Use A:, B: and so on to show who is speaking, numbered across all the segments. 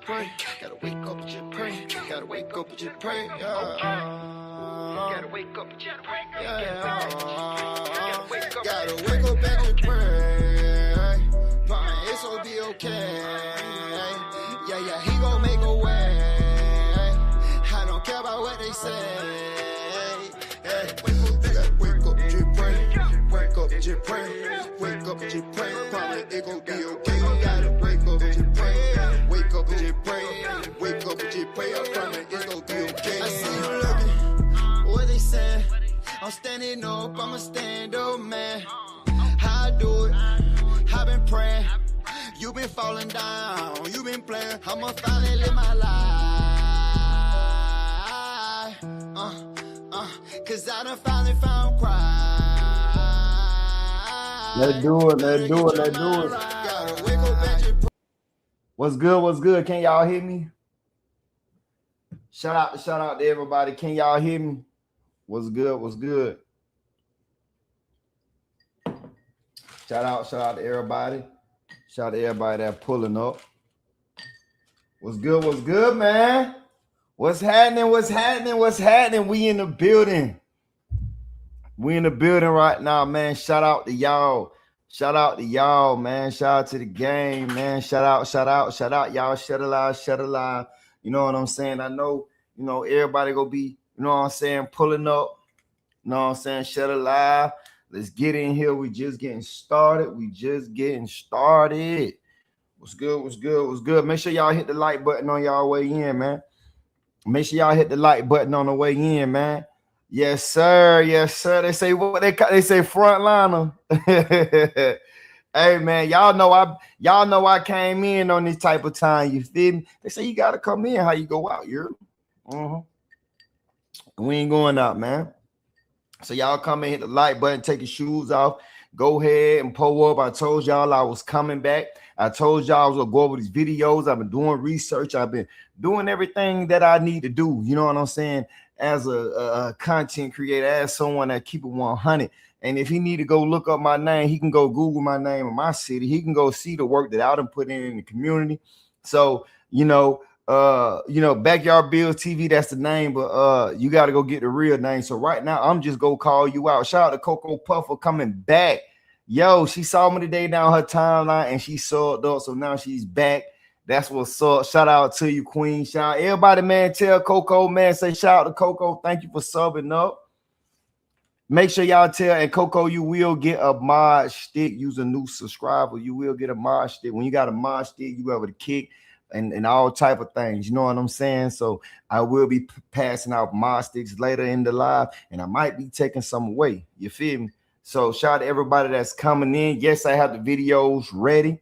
A: pray. Gotta wake up and just pray. Gotta wake up and just pray. Gotta wake up and just pray. Gotta wake up and just pray. Promise it'll be okay. Yeah, he gon' make a way. I don't care about what they say. Wake up and just pray. Wake up and just pray. Wake up and just pray. Promise it gon' be okay. You gotta wake up and just pray. Wake up and just pray. Wake up and just pray. I promise it's gon' be okay. I see you looking. What they saying? I'm standing up. I'm a stand-up man. How I do it? I've been praying. You been falling down. You been playing. I'ma finally live my life. Cause I done finally found Christ.
B: Let's do it. Let's do it. Let's do it. What's good? What's good? Can y'all hear me? Shout out to everybody. Can y'all hear me? What's good? What's good? Shout out to everybody. Shout out to everybody that pulling up. What's good? What's good, man? What's happening? What's happening? What's happening? We in the building. We in the building right now, man. Shout out to y'all. Shout out to y'all, man. Shout out to the game, man. Shout out. Y'all shut alive. You know what I'm saying? I know, everybody gonna be, pulling up. You know what I'm saying? Shut alive. Let's get in here. We just getting started. What's good? Make sure y'all hit the like button on y'all way in, man. Make sure y'all hit the like button on the way in, man. Yes, sir. They say what they say frontliner. Hey, man, y'all know I came in on this type of time. You feel me? They say you gotta come in. How you go out? We ain't going out, man. So y'all come in, hit the like button, take your shoes off, go ahead and pull up. I told y'all I was coming back. I told y'all I was gonna go over these videos. I've been doing research. I've been doing everything that I need to do. You know what I'm saying? As a content creator, as someone that keep it 100. And if he need to go look up my name, he can go Google my name in my city. He can go see the work that I done put in the community. So, Backyard Bills TV, that's the name, but you got to go get the real name. So right now, I'm just gonna call you out. Shout out to Coco Puffer coming back. Yo, she saw me today down her timeline and she subbed up, so now she's back. That's what's up. Shout out to you, Queen. Shout out everybody, man. Tell Coco, man. Say shout out to Coco. Thank you for subbing up. Make sure y'all tell, and Coco, you will get a mod stick. Use a new subscriber. You will get a mod stick. When you got a mod stick, you able to kick and all type of things. You know what I'm saying? So I will be passing out mod sticks later in the live, and I might be taking some away. You feel me? So shout out to everybody that's coming in. Yes, I have the videos ready.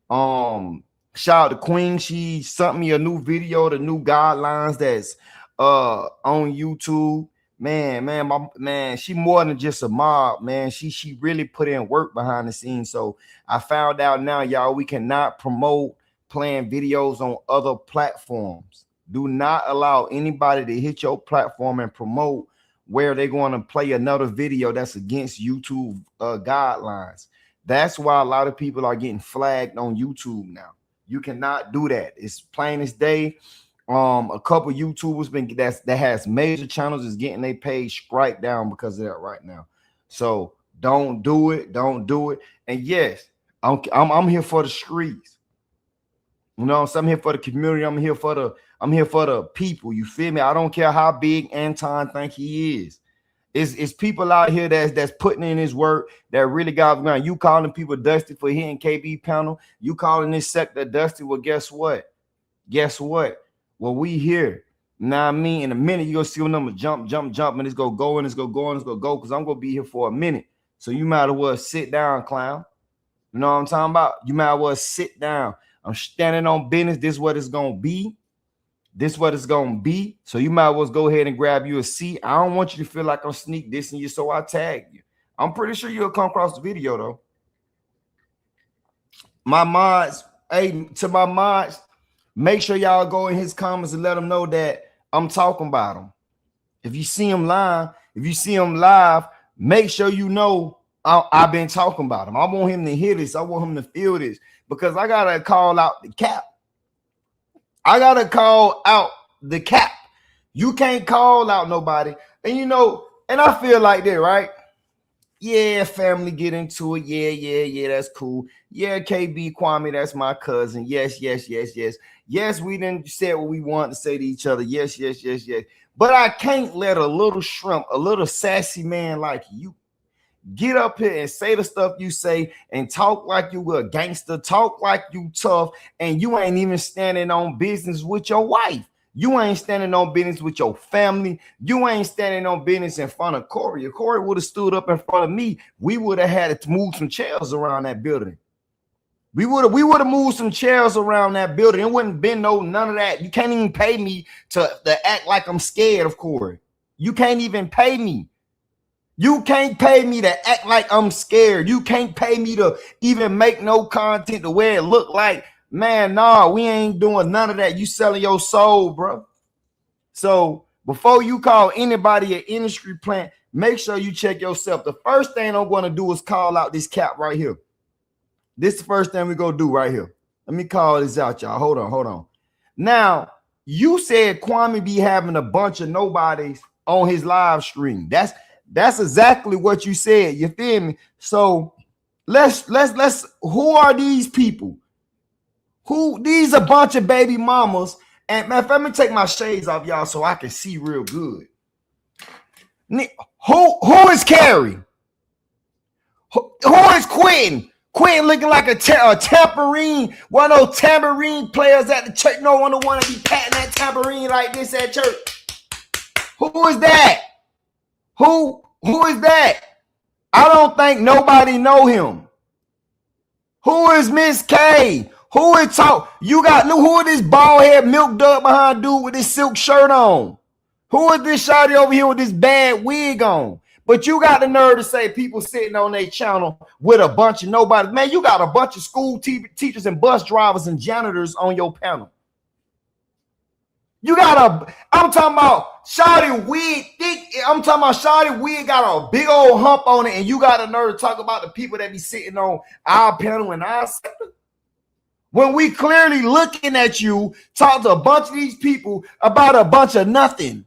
B: Shout out to Queen. She sent me a new video, the new guidelines that's on YouTube. Man, she more than just a mob, man. She really put in work behind the scenes. So I found out now, y'all, we cannot promote playing videos on other platforms. Do not allow anybody to hit your platform and promote where they're going to play another video that's against YouTube guidelines. That's why a lot of people are getting flagged on YouTube now. You cannot do that. It's plain as day. A couple YouTubers that has major channels is getting their page strike down because of that right now. So don't do it. And yes, I'm here for the streets. So I'm here for the community. I'm here for the people. You feel me? I don't care how big Anton think he is. It's people out here that's putting in his work that really got around. You calling people dusty for hitting KB panel. You calling this sector dusty. Well, guess what? Well, we here. Now I mean, in a minute, you're gonna see them jump, and it's gonna go because I'm gonna be here for a minute. So you might as well sit down, clown. You know what I'm talking about? You might as well sit down. I'm standing on business. This is what it's gonna be. So you might as well go ahead and grab you a seat. I don't want you to feel like I'm sneak dissing you, so I tag you. I'm pretty sure you'll come across the video though. My mods, make sure y'all go in his comments and let him know that I'm talking about him. If you see him live, make sure you know I've been talking about him. I want him to hear this. I want him to feel this because I gotta call out the cap. I gotta call out the cap. You can't call out nobody. And you know, and I feel like that, right? Yeah, family get into it. Yeah, that's cool. Yeah, KB Kwame, that's my cousin. Yes. Yes, we didn't say what we want to say to each other. Yes. But I can't let a little shrimp, a little sassy man like you get up here and say the stuff you say and talk like you a gangster, talk like you tough, and you ain't even standing on business with your wife. You ain't standing on business with your family. You ain't standing on business in front of Corey. If Corey would have stood up in front of me, we would have had to move some chairs around that building. We would have moved some chairs around that building. It wouldn't been none of that. You can't even pay me to act like I'm scared of Corey. You can't even pay me. You can't pay me to act like I'm scared. You can't pay me to even make no content the way it look like. Man, nah, we ain't doing none of that. You selling your soul, bro. So before you call anybody an industry plant, make sure you check yourself. The first thing I'm going to do is call out this cap right here. This is the first thing we're going to do right here. Let me call this out, y'all. Hold on. Now, you said Kwame be having a bunch of nobodies on his live stream. That's exactly what you said. You feel me? So let's who are these people? These a bunch of baby mamas. And man, let me take my shades off, y'all, so I can see real good. Who is Carrie? Who is Quentin? Quentin looking like a tambourine. One of those tambourine players at the church. No one want to be patting that tambourine like this at church. Who is that? Who is that? I don't think nobody know him. Who is Miss K? Who is talk? You got who is this bald head milk dug behind dude with this silk shirt on? Who is this shawty over here with this bad wig on? But you got the nerve to say people sitting on their channel with a bunch of nobody. Man, you got a bunch of school teachers and bus drivers and janitors on your panel. You got I'm talking about shawty wig thick. I'm talking about shawty wig got a big old hump on it, and you got a nerve to talk about the people that be sitting on our panel and our sector. When we clearly looking at you, talk to a bunch of these people about a bunch of nothing.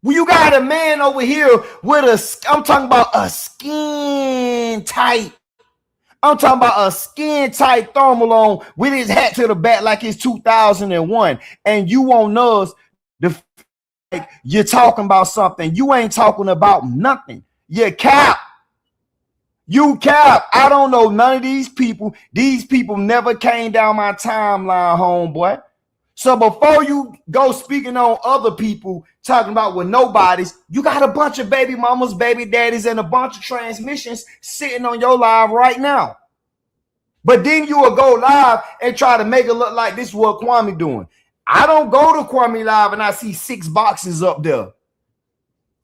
B: Well, you got a man over here with I'm talking about a skin tight. I'm talking about a skin tight thermal on with his hat to the back like it's 2001. And you want us like you're talking about something. You ain't talking about nothing. You cap. You cap. I don't know none of these people. These people never came down my timeline, homeboy. So before you go speaking on other people talking about with nobodies, you got a bunch of baby mamas, baby daddies, and a bunch of transmissions sitting on your live right now. But then you will go live and try to make it look like this is what Kwame doing. I don't go to Kwame live and I see 6 boxes up there,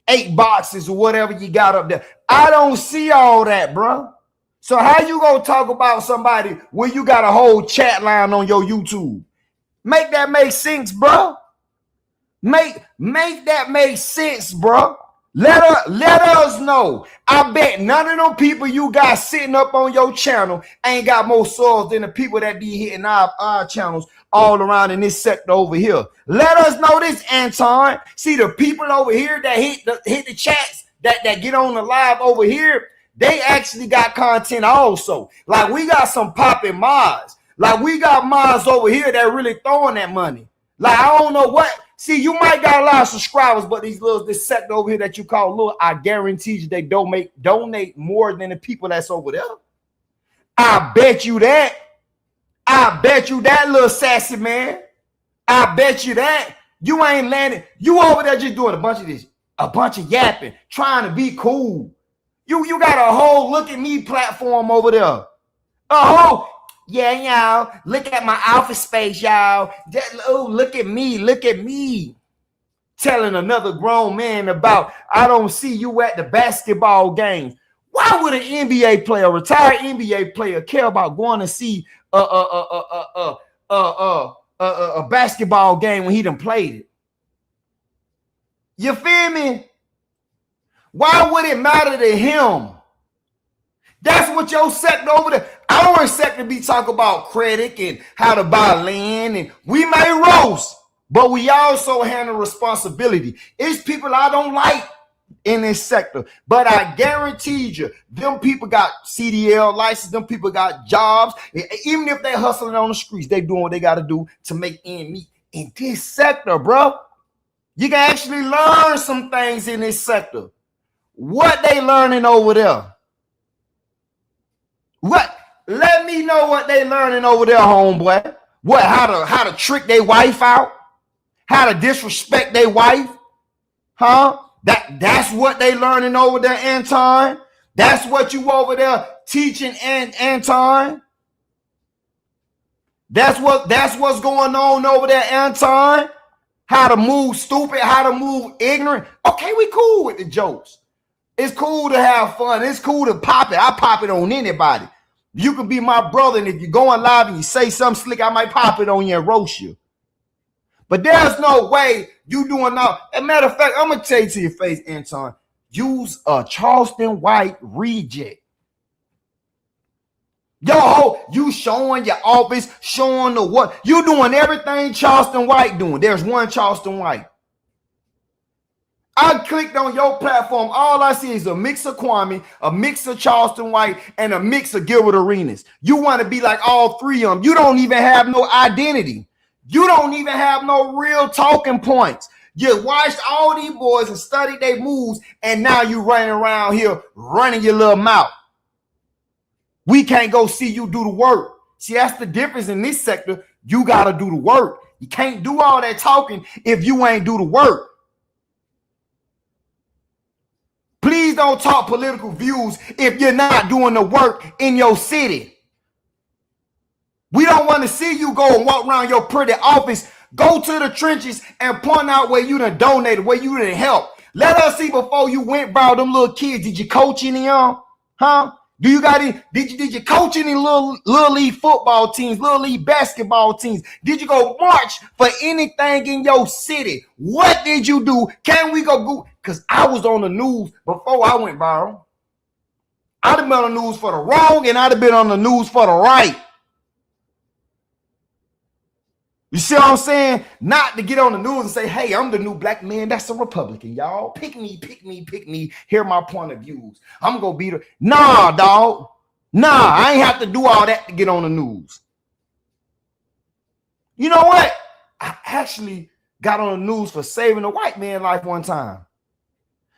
B: 8 boxes or whatever you got up there. I don't see all that, bro. So how you gonna talk about somebody when you got a whole chat line on your YouTube? Make that make sense, bro. Make that make sense, bro. Let us know. I bet none of them people you got sitting up on your channel ain't got more souls than the people that be hitting our channels all around in this sector over here. Let us know this, Anton. See the people over here that hit the chats that get on the live over here, they actually got content also. Like we got some popping mods. Like we got mods over here that really throwing that money. Like I don't know what. See, you might got a lot of subscribers, but this sector over here that you call little, I guarantee you they donate more than the people that's over there. I bet you that. I bet you that, little sassy man. I bet you that. You ain't landing. You over there just doing a bunch of this, a bunch of yapping, trying to be cool. You got a whole look at me platform over there. A whole. Yeah, y'all. Look at my office space, y'all. Oh, look at me. Telling another grown man about, I don't see you at the basketball games. Why would an NBA player, retired NBA player, care about going to see a basketball game when he done played it? You feel me? Why would it matter to him? That's what your sector over there. Our sector be talking about credit and how to buy land, and we may roast, but we also handle responsibility. It's people I don't like in this sector, but I guarantee you, them people got CDL license, them people got jobs. Even if they hustling on the streets, they doing what they got to do to make ends meet in this sector, bro. You can actually learn some things in this sector. What they learning over there? What? Let me know what they learning over there, homeboy. What? How to trick their wife out? How to disrespect their wife? Huh? That's what they learning over there, Anton. That's what you over there teaching, Anton. That's what's going on over there, Anton. How to move stupid, how to move ignorant. Okay, we cool with the jokes. It's cool to have fun. It's cool to pop it. I pop it on anybody. You can be my brother, and if you're going live and you say something slick, I might pop it on you and roast you. But there's no way you doing now. As a matter of fact, I'm going to tell you to your face, Anton, use a Charleston White reject. Yo, you showing your office, showing the what. You doing everything Charleston White doing. There's one Charleston White. I clicked on your platform. All I see is a mix of Kwame, a mix of Charleston White, and a mix of Gilbert Arenas. You want to be like all three of them. You don't even have no identity. You don't even have no real talking points. You watched all these boys and studied their moves, and now you running around here running your little mouth. We can't go see you do the work. See, that's the difference in this sector. You got to do the work. You can't do all that talking if you ain't do the work. Please don't talk political views if you're not doing the work in your city. We don't want to see you go and walk around your pretty office. Go to the trenches and point out where you done donated, where you done help. Let us see before you went by them little kids. Did you coach any of them? Huh? Do you got any? Did you coach any little league football teams, little league basketball teams? Did you go march for anything in your city? What did you do? Can we go? Because I was on the news before I went viral. I'd have been on the news for the wrong, and I'd have been on the news for the right. You see what I'm saying? Not to get on the news and say, hey, I'm the new black man that's a Republican, y'all. Pick me, pick me, pick me. Hear my point of views. I'm going to be the... Nah, dog. Nah, I ain't have to do all that to get on the news. You know what? I actually got on the news for saving a white man life one time.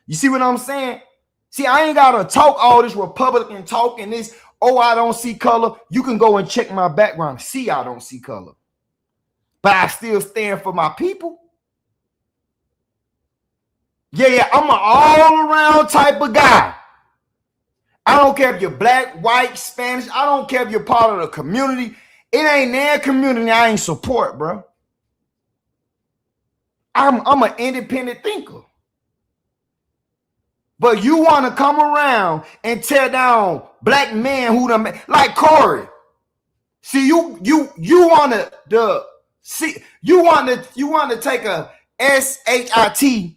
B: You see what I'm saying? See, I ain't got to talk all this Republican talk and this, oh, I don't see color. You can go and check my background. See, I don't see color. But I still stand for my people. Yeah, I'm an all-around type of guy. I don't care if you're black, white, Spanish. I don't care if you're part of the community. It ain't their community I ain't support, bro. I'm an independent thinker. But you want to come around and tear down black men who done like Corey. See, you want to see, you want to take a SHIT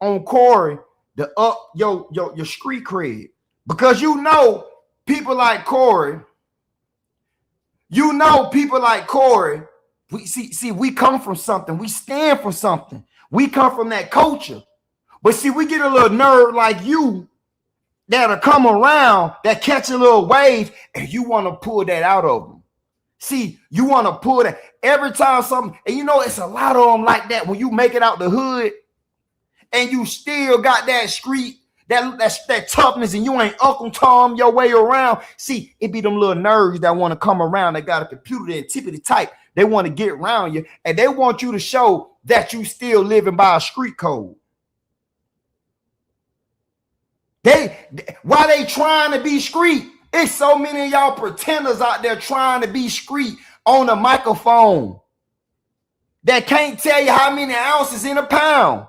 B: on Corey to up your street cred, because you know people like Corey. You know people like Corey. We come from something. We stand for something. We come from that culture. But see, we get a little nerd like you that'll come around, that catch a little wave, and you want to pull that out of them. See, you want to pull that every time something, and you know it's a lot of them like that when you make it out the hood and you still got that street, that toughness, and you ain't Uncle Tom your way around. See, it be them little nerds that want to come around. They got a computer and tippity type. They want to get around you, and they want you to show that you still living by a street code. Why they trying to be street? It's so many of y'all pretenders out there trying to be street on a microphone that can't tell you how many ounces in a pound.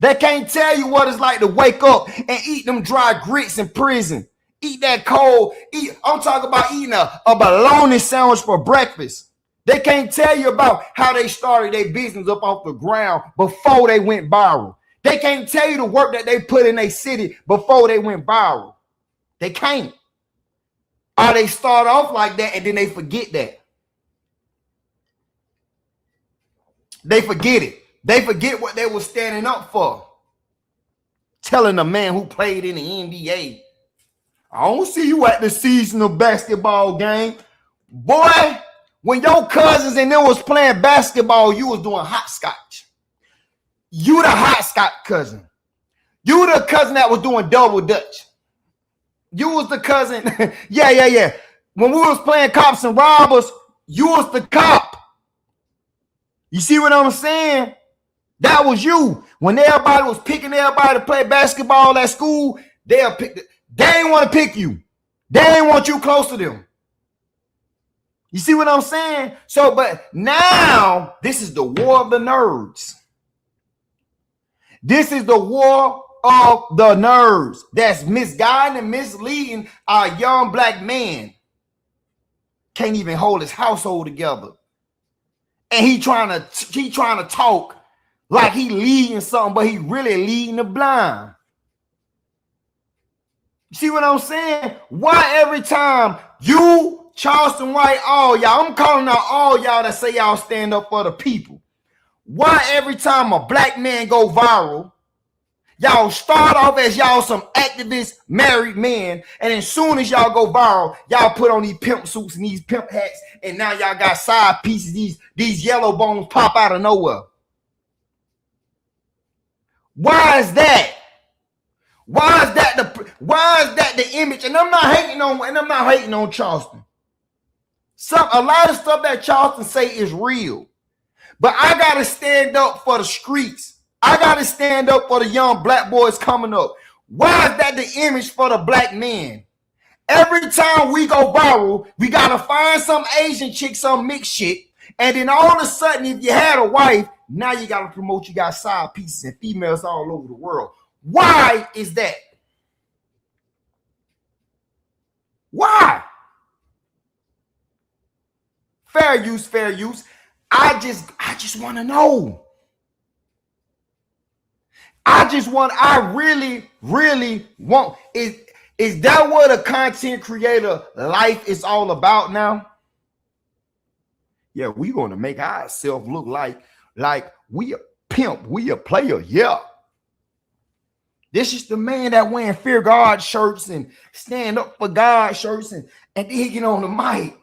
B: That can't tell you what it's like to wake up and eat them dry grits in prison. Eat that cold. I'm talking about eating a bologna sandwich for breakfast. They can't tell you about how they started their business up off the ground before they went viral. They can't tell you the work that they put in their city before they went viral. They can't. Or they start off like that and then they forget that. They forget it. They forget what they were standing up for. Telling a man who played in the NBA, I don't see you at the seasonal basketball game. Boy, when your cousins and them was playing basketball, you was doing hopscotch. You the hopscotch cousin. You the cousin that was doing double dutch. You was the cousin. Yeah. When we was playing cops and robbers, you was the cop. You see what I'm saying? That was you. When everybody was picking everybody to play basketball at school, they ain't want to pick you. They ain't want you close to them. You see what I'm saying? So, but now this is the war of the nerds. This is the war of the nerds that's misguiding and misleading our young black man. Can't even hold his household together. And he trying to talk like he leading something, but he really leading the blind. You see what I'm saying? Why every time you, Charleston White, all y'all, I'm calling out all y'all that say y'all stand up for the people. Why every time a black man go viral, y'all start off as y'all some activist married men, and as soon as y'all go viral, y'all put on these pimp suits and these pimp hats, and now y'all got side pieces, these yellow bones pop out of nowhere. Why is that? Why is that the image? And I'm not hating on Charleston. A lot of stuff that Charleston say is real. But I gotta stand up for the streets. I gotta stand up for the young black boys coming up. Why is that the image for the black man? Every time we go viral, we gotta find some Asian chick, some mixed shit, and then all of a sudden, if you had a wife, now you gotta promote you got side pieces and females all over the world. Why is that? Why? Fair use. I just want to know. I really want. Is that what a content creator life is all about now? Yeah, we going to make ourselves look like we a pimp, we a player. Yeah. This is the man that wearing Fear God shirts and stand up for God shirts, and then he get on the mic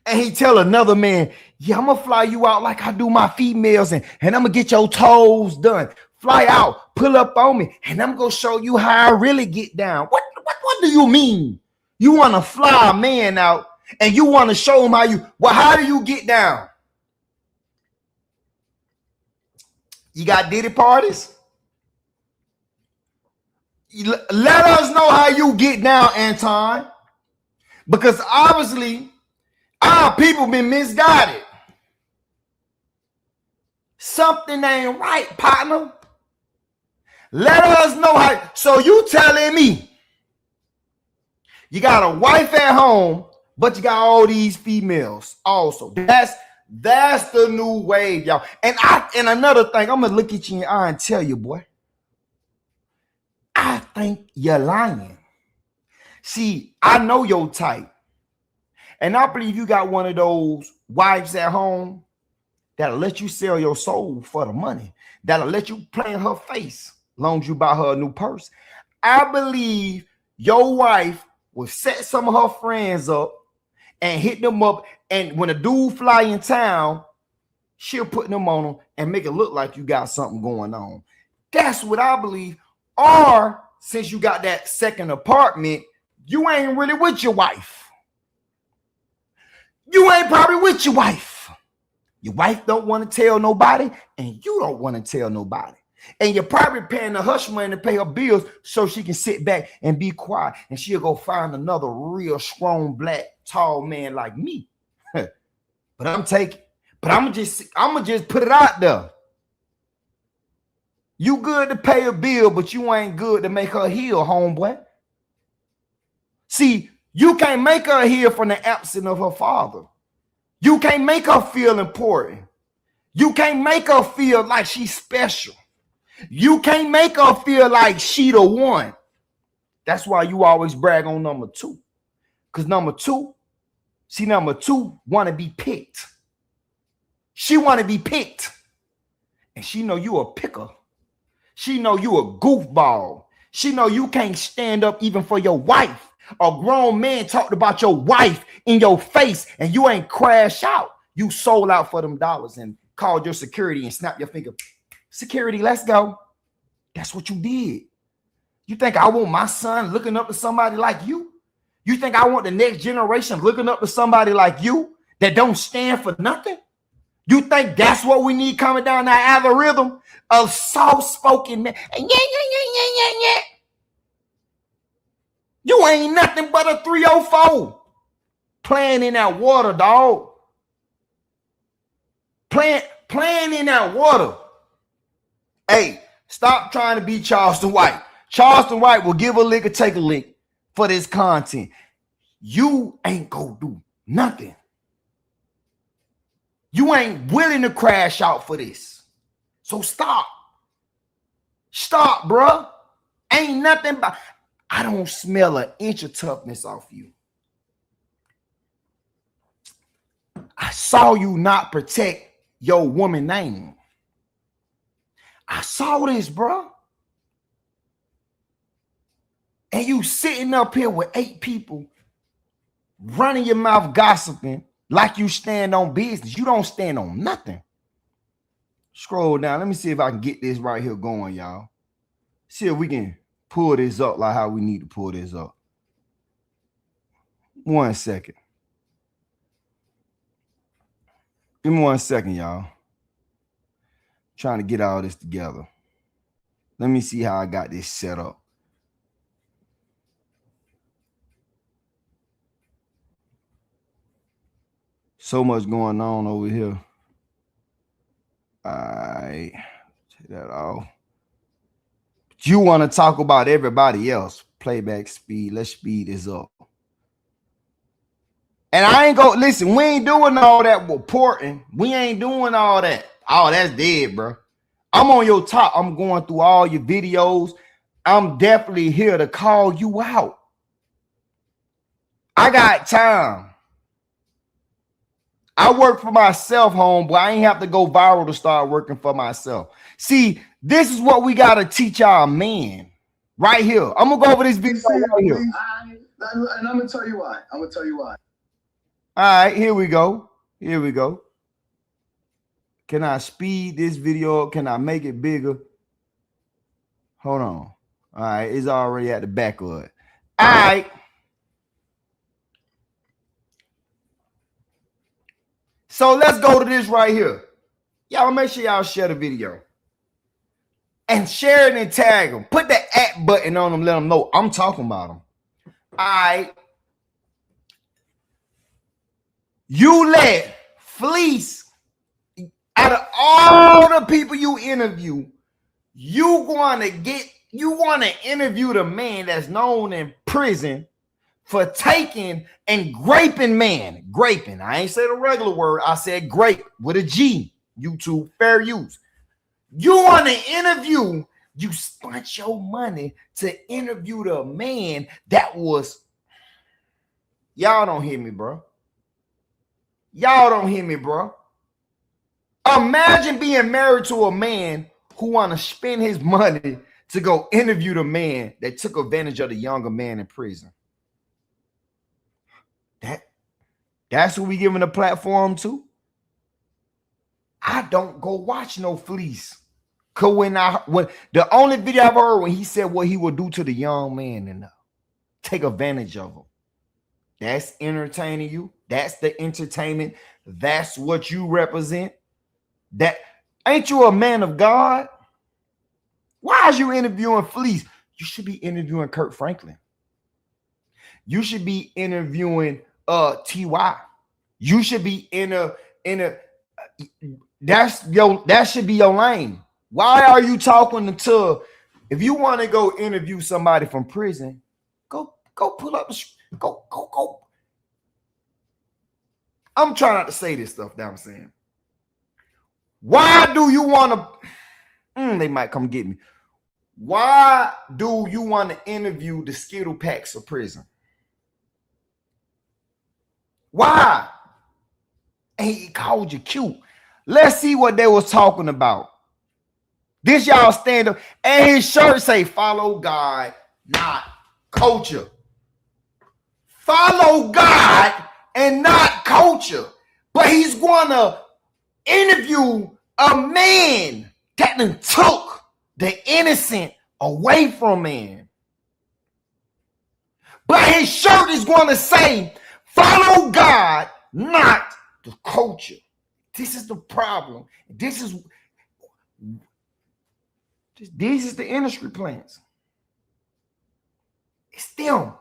B: and he tell another man, yeah, I'm gonna fly you out like I do my females, and I'm gonna get your toes done. Fly out, pull up on me, and I'm gonna show you how I really get down. What do you mean? You want to fly a man out and you want to show him how do you get down? You got Diddy parties? Let us know how you get down, Anton, because obviously our people been misguided. Something ain't right, partner. Let us know how. So you telling me you got a wife at home, but you got all these females also. That's the new wave, y'all. And another thing, I'm gonna look at you in your eye and tell you, boy, I think you're lying. See, I know your type. And I believe you got one of those wives at home that'll let you sell your soul for the money. That'll let you play in her face as long as you buy her a new purse. I believe your wife will set some of her friends up and hit them up. And when a dude fly in town, she'll put them on them and make it look like you got something going on. That's what I believe. Or since you got that second apartment, you ain't really with your wife. You ain't probably with your wife. Your wife don't want to tell nobody, and you don't want to tell nobody. And you're probably paying the hush money to pay her bills so she can sit back and be quiet, and she'll go find another real strong, black, tall man like me. But I'm gonna just put it out there. You good to pay a bill, but you ain't good to make her heal, homeboy. See, you can't make her heal from the absence of her father. You can't make her feel important. You can't make her feel like she's special. You can't make her feel like she the one. That's why you always brag on number 2. Because number two want to be picked. She want to be picked. And she know you a picker. She know you a goofball. She know you can't stand up even for your wife. A grown man talked about your wife in your face and you ain't crash out. You sold out for them dollars and called your security and snapped your finger. Security, let's go. That's what you did. You think I want my son looking up to somebody like you? You think I want the next generation looking up to somebody like you that don't stand for nothing? You think that's what we need coming down that algorithm of soft-spoken man? Yeah. You ain't nothing but a 304 playing in that water, dog. Playing in that water. Hey, stop trying to be Charleston White. Charleston White will give a lick or take a lick for this content. You ain't gonna do nothing. You ain't willing to crash out for this. So stop. Stop, bruh. Ain't nothing but... I don't smell an inch of toughness off you. I saw you not protect your woman name. I saw this, bro. And you sitting up here with 8 people running your mouth gossiping like you stand on business. You don't stand on nothing. Scroll down. Let me see if I can get this right here going, y'all. See if we can pull this up like how we need to pull this up. 1 second. Give me 1 second, y'all. Trying to get all this together. Let me see how I got this set up. So much going on over here. All right. Take that off. You want to talk about everybody else. Playback speed. Let's speed this up. And I ain't gonna listen. We ain't doing all that reporting. We ain't doing all that. Oh, that's dead, bro. I'm on your top. I'm going through all your videos. I'm definitely here to call you out. I got time. I work for myself, homeboy. I ain't have to go viral to start working for myself. See, this is what we got to teach our men right here. I'm going to go over this video right here.
C: And I'm going to tell you why.
B: All right, here we go. Here we go. Can I speed this video up? Can I make it bigger? Hold on. All right, it's already at the back of it. All right. So let's go to this right here. Y'all make sure y'all share the video. And share it and tag them. Put the @ button on them. Let them know I'm talking about them. All right. You let Fleece, out of all the people you interview, you want to interview the man that's known in prison for taking and graping man. Graping. I ain't said a regular word. I said grape with a G. YouTube, fair use. You want to interview, you spent your money to interview the man that was... Y'all don't hear me, bro. Y'all don't hear me, bro. Imagine being married to a man who want to spend his money to go interview the man that took advantage of the younger man in prison. That's who we giving a platform to. I don't go watch no Fleece. Cause when the only video I've heard when he said what he would do to the young man and take advantage of him. That's entertaining you. That's the entertainment. That's what you represent. That ain't you a man of God? Why is you interviewing Fleece? You should be interviewing Kurt Franklin. You should be interviewing T.Y. You should be that should be your lane. Why are you talking to? If you want to go interview somebody from prison, go pull up go. I'm trying not to say this stuff that I'm saying. Why do you want to? They might come get me. Why do you want to interview the Skittle packs of prison? Why? And he called you cute. Let's see what they was talking about. This y'all stand up, and his shirt say, "Follow God, not culture." Follow God and not culture. But he's going to interview a man that done took the innocent away from man. But his shirt is going to say, "Follow God, not the culture." This is the problem. These is the industry plans. It's them.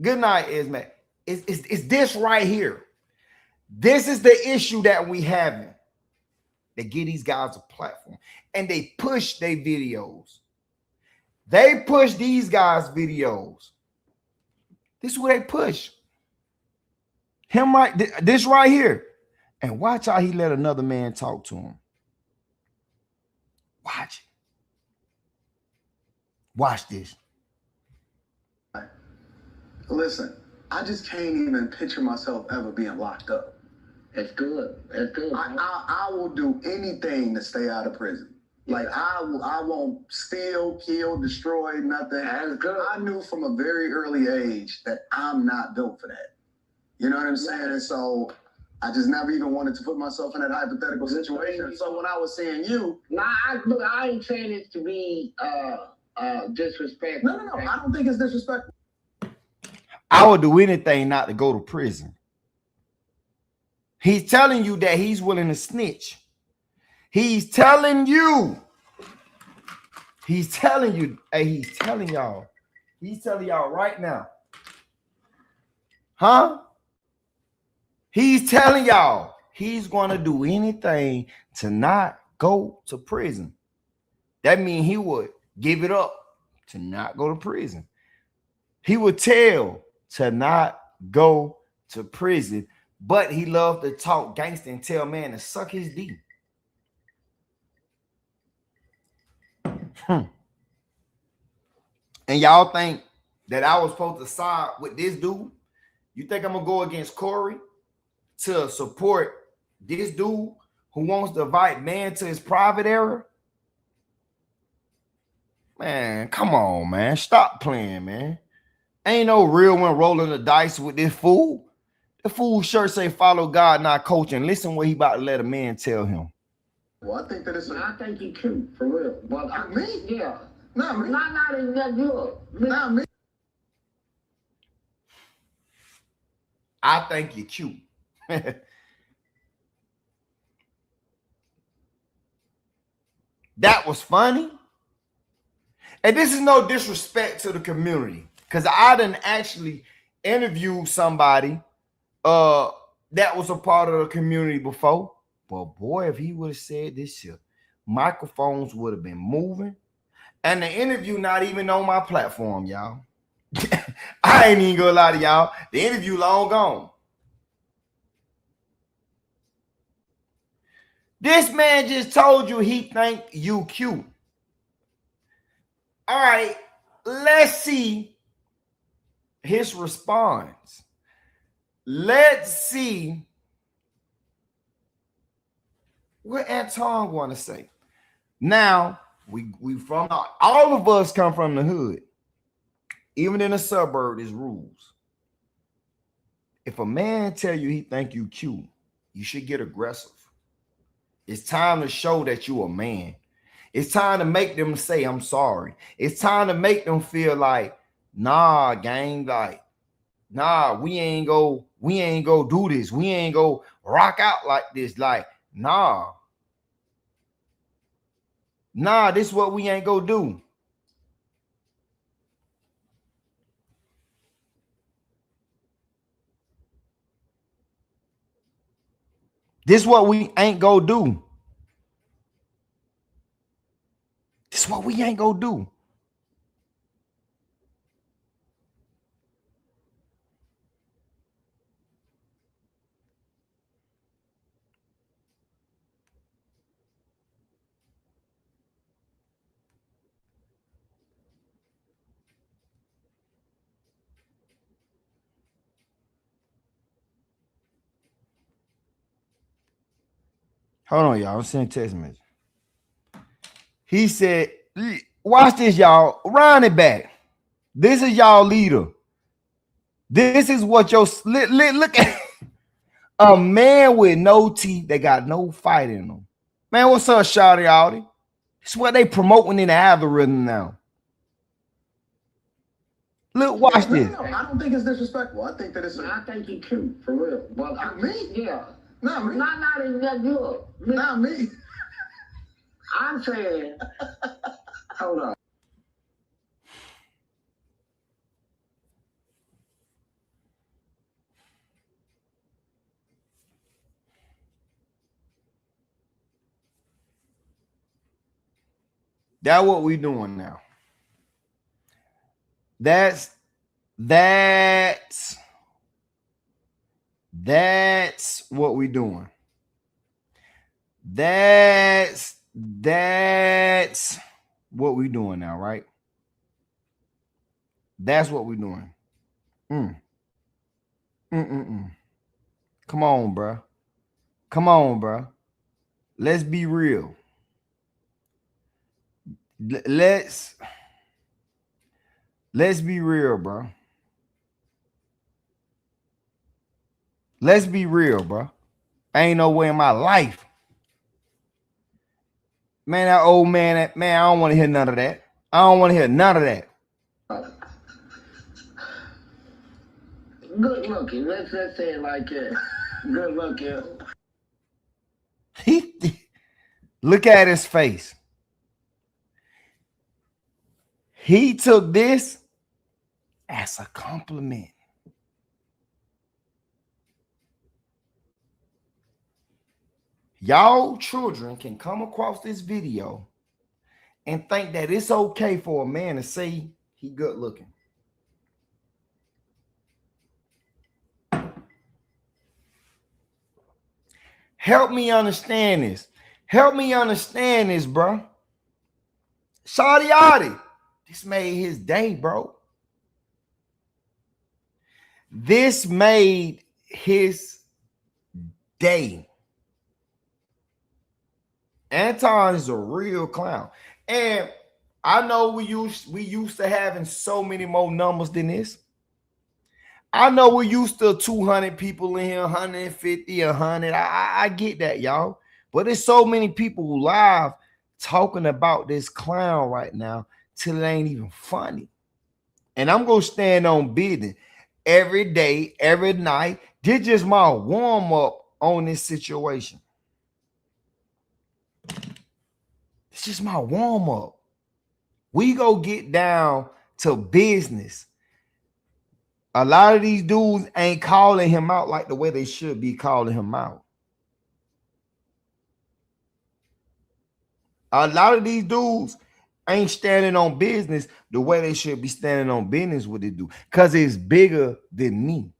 B: Good night, Ismail. It's this right here. This is the issue that we having. They give these guys a platform and they push their videos. They push these guys' videos. This is what they push. Him right, this right here. And watch how he let another man talk to him. Watch it. Watch this.
C: Listen, I just can't even picture myself ever being locked up.
D: That's good. That's good.
C: I will do anything to stay out of prison. Like I won't steal, kill, destroy, nothing.
D: That's good.
C: I knew from a very early age that I'm not built for that. You know what I'm saying? And so I just never even wanted to put myself in that hypothetical situation. So when I was seeing you,
D: I ain't saying it to be disrespectful.
C: no, I don't think it's disrespectful.
B: I would do anything not to go to prison. He's telling you that he's willing to snitch. He's telling you. He's telling you. Hey, he's telling y'all. He's telling y'all right now. Huh? He's telling y'all he's going to do anything to not go to prison. That means he would give it up to not go to prison. He would tell to not go to prison, but he loved to talk gangster and tell man to suck his D. And y'all think that I was supposed to side with this dude? You think I'm going to go against Corey to support this dude who wants to invite man to his private area? Man, come on, man. Stop playing, man. Ain't no real one rolling the dice with this fool. The fool shirt say follow God, not coach. And listen what he about to let a man tell him.
C: Well, I think that it's.
D: I think you cute for real. But
C: me?
D: Yeah.
C: Not me.
D: Not in that good.
C: Not me.
B: I think you're cute. That was funny. And this is no disrespect to the community, because I didn't actually interview somebody that was a part of the community before. But boy, if he would have said this shit, microphones would have been moving. And the interview not even on my platform, y'all. I ain't even gonna lie to y'all. The interview long gone. This man just told you he think you cute. All right, let's see his response. Let's see what Anton want to say. Now, we from all of us come from the hood. Even in the suburb, there's rules. If a man tell you he think you cute, you should get aggressive. It's time to show that you a man. It's time to make them say, I'm sorry. It's time to make them feel like, nah, gang, like, nah, we ain't go do this. We ain't go rock out like this. Like, nah. Nah, this is what we ain't go do. This is what we ain't go do. This is what we ain't go do. Hold on, y'all. I'm sending text message. He said, watch this, y'all. Run it back. This is y'all leader. This is what your look at a man with no teeth that got no fight in them. Man, what's up, Shawty Audi? It's what they promoting in the algorithm now. Look, watch this.
C: No, I don't think it's disrespectful. I think that it's.
D: I think you cute, for real. Well,
C: Me?
D: Yeah.
C: Not me.
D: Not even that good.
C: Not me.
D: I'm saying, hold on.
B: That's what we doing now. That's what we doing. That's what we doing now, right? That's what we doing. Come on, bro. Come on, bro. Let's be real. Let's be real, bro. Let's be real, bro. Ain't no way in my life. Man, that old man, I don't want to hear none of that. I don't want to hear none of that.
D: Good looking. Let's say it like that. Good looking.
B: Look at his face. He took this as a compliment. Y'all children can come across this video and think that it's okay for a man to say he good looking. Help me understand this. Help me understand this, bro. Shawty Audi. This made his day, bro. This made his day. Anton is a real clown. And I know we used to having so many more numbers than this. I know we're used to 200 people in here, 150, 100. I get that, y'all. But there's so many people live talking about this clown right now till it ain't even funny. And I'm going to stand on business every day, every night. This just my warm up on this situation. It's just my warm up. We go get down to business. A lot of these dudes ain't calling him out like the way they should be calling him out. A lot of these dudes ain't standing on business the way they should be standing on business what they do. Because it's bigger than me.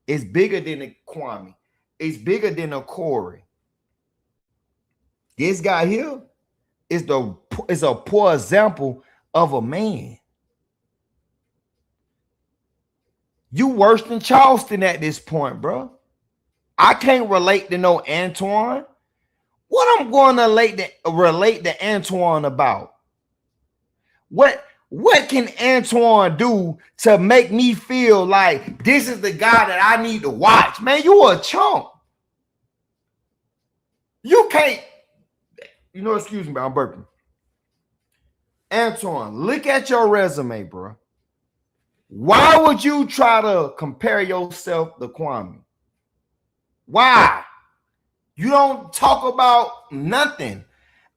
B: It's bigger than a Kwame. It's bigger than a Corey. This guy here is a poor example of a man. You worse than Charleston at this point, bro. I can't relate to no Antoine. What I'm going to relate to Antoine about? What can Antoine do to make me feel like this is the guy that I need to watch? Man, you a chump. You can't, excuse me, I'm burping. Antoine, look at your resume, bro. Why would you try to compare yourself to Kwame? Why? You don't talk about nothing.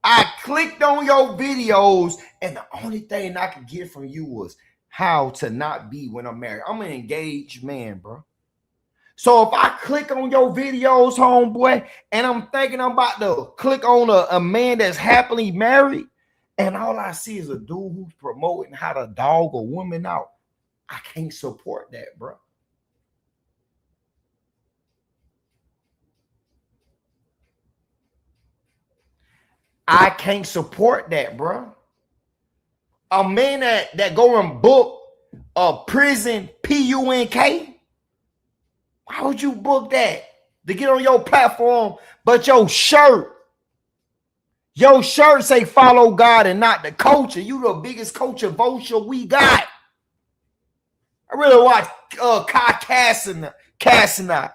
B: I clicked on your videos, and the only thing I could get from you was how to not be when I'm married. I'm an engaged man, bro. So if I click on your videos, homeboy, and I'm thinking I'm about to click on a man that's happily married, and all I see is a dude who's promoting how to dog a woman out, I can't support that, bro. I can't support that, bro. A man that go and book a prison PUNK. Why would you book that to get on your platform, but your shirt Your shirt say follow God and not the culture. You the biggest culture vulture we got. I really watch Kai Cassina.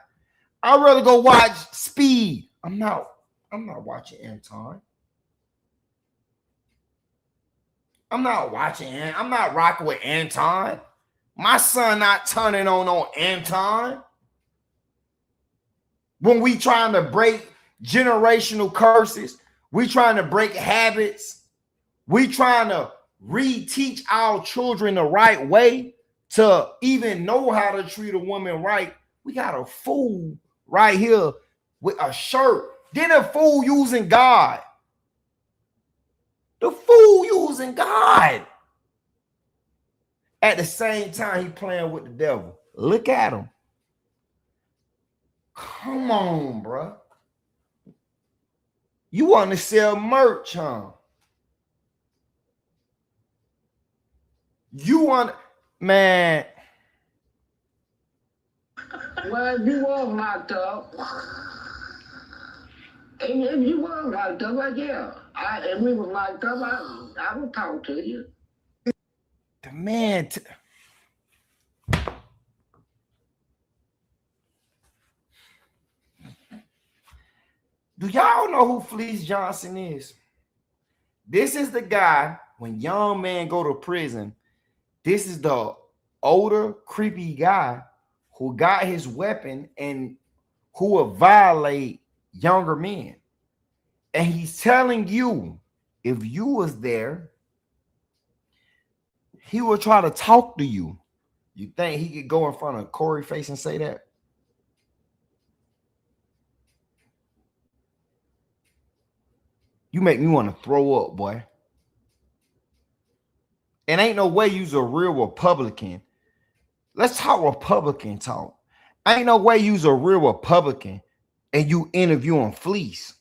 B: I'd rather go watch Speed. I'm not watching Anton. I'm not rocking with Anton. My son not turning on Anton. When we trying to break generational curses, we trying to break habits, we trying to reteach our children the right way to even know how to treat a woman right. We got a fool right here with a shirt. Then a fool using God. The fool using God. At the same time, he playing with the devil. Look at him. Come on, bro. You want to sell merch, huh? You want, man.
D: Well, if you was locked up, and if you was locked up, like, yeah, if we was locked up, I would talk to you.
B: The man. Do y'all know who Fleece Johnson is? This is the guy, when young men go to prison, this is the older, creepy guy who got his weapon and who will violate younger men. And he's telling you, if you was there, he will try to talk to you. You think he could go in front of Corey Face and say that? You make me want to throw up, boy. And ain't no way you's a real Republican. Let's talk Republican talk. Ain't no way you's a real Republican and you interviewing Fleece.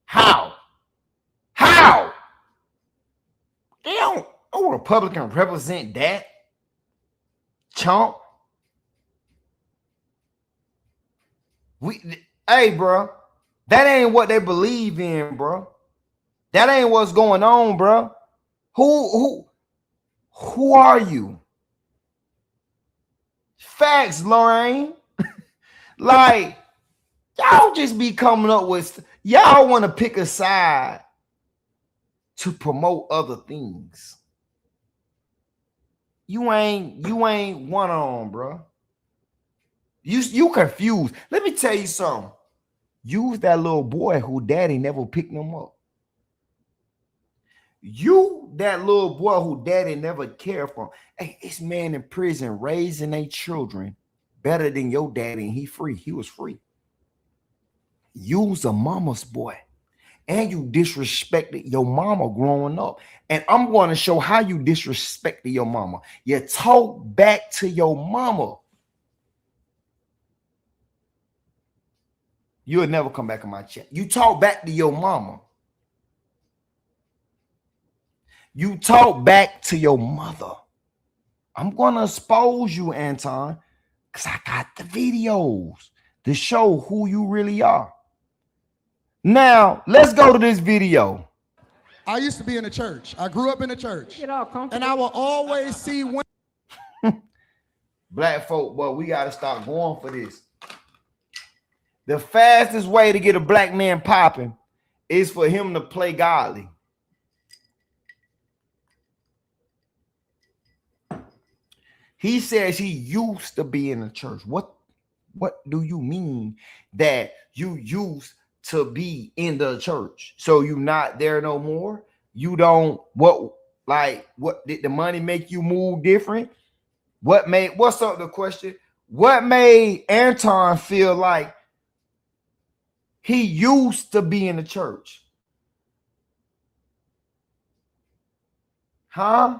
B: How? How? They don't, no Republican represent that. Chump. Hey, bro. That ain't what they believe in, bro. That ain't what's going on, bro. Who are you? Facts, Lorraine. Like, y'all just be coming up with, y'all want to pick a side to promote other things. You ain't one on, bro. You confused. Let me tell you something. You was that little boy who daddy never picked him up. You that little boy who daddy never cared for. Hey, this man in prison raising their children better than your daddy, and he free. He was free. You was a mama's boy, and you disrespected your mama growing up. And I'm going to show how you disrespected your mama. You talk back to your mama. You'll never come back in my chat. You talk back to your mama. You talk back to your mother. I'm going to expose you, Anton, because I got the videos to show who you really are. Now, let's go to this video.
E: I used to be in a church. I grew up in a church. And I will always see women.
B: Black folk, but we got to start going for this. The fastest way to get a black man popping is for him to play godly. He says he used to be in the church. What do you mean that you used to be in the church? So you not there no more? You don't, what did the money make you move different? What's up the question? What made Anton feel like he used to be in the church? Huh?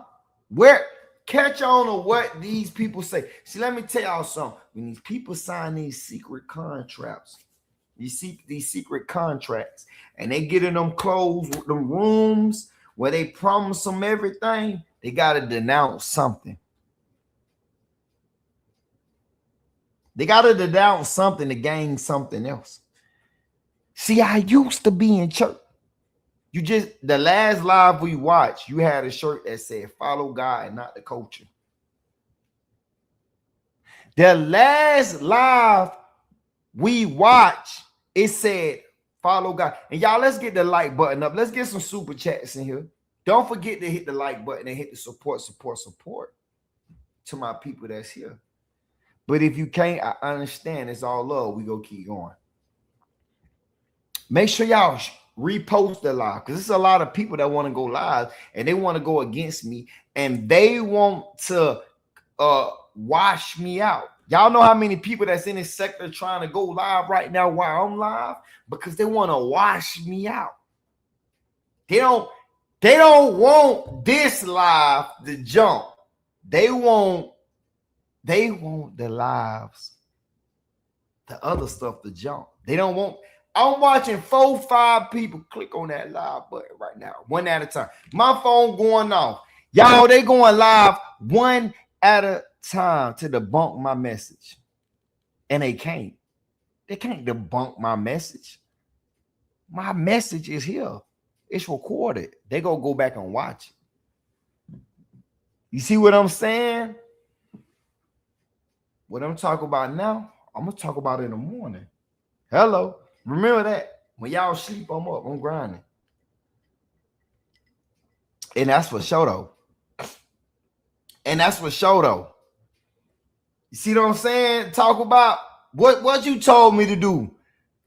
B: Where? Catch on to what these people say. See, let me tell y'all something. When these people sign these secret contracts, these secret contracts, and they get in them clothes with them rooms where they promise them everything, they got to denounce something. They got to denounce something to gain something else. See, I used to be in church. You just, the last live we watched, you had a shirt that said follow God and not the culture. The last live we watched, it said follow God. And y'all, let's get the like button up. Let's get some super chats in here. Don't forget to hit the like button and hit the support to my people that's here. But if you can't, I understand. It's all love. We go keep going. Make sure y'all repost the live, because there's a lot of people that want to go live and they want to go against me and they want to wash me out. Y'all know how many people that's in this sector trying to go live right now while I'm live? Because they want to wash me out. They don't want this live to jump. They want the lives, the other stuff to jump. They don't want. I'm watching 4-5 people click on that live button right now, one at a time. My phone going off. Y'all, they going live one at a time to debunk my message. And they can't. They can't debunk my message. My message is here. It's recorded. They gonna go back and watch it. You see what I'm saying? What I'm talking about now, I'm gonna talk about it in the morning. Hello. Remember that. When y'all sleep, I'm up. I'm grinding. And that's for sure, though. And that's for sure, though. You see what I'm saying? Talk about what you told me to do.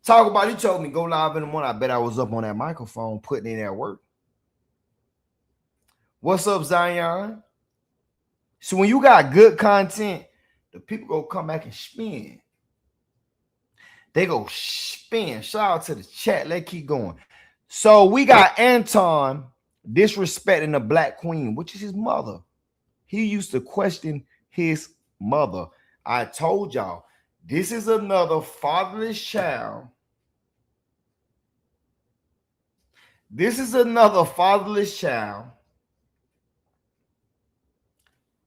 B: Talk about, you told me go live in the morning. I bet I was up on that microphone putting in that work. What's up, Zion? So when you got good content, the people go come back and spin. They go spin. Shout out to the chat. Let's keep going. So we got Anton disrespecting the black queen, which is his mother. He used to question his mother. I told y'all, this is another fatherless child. This is another fatherless child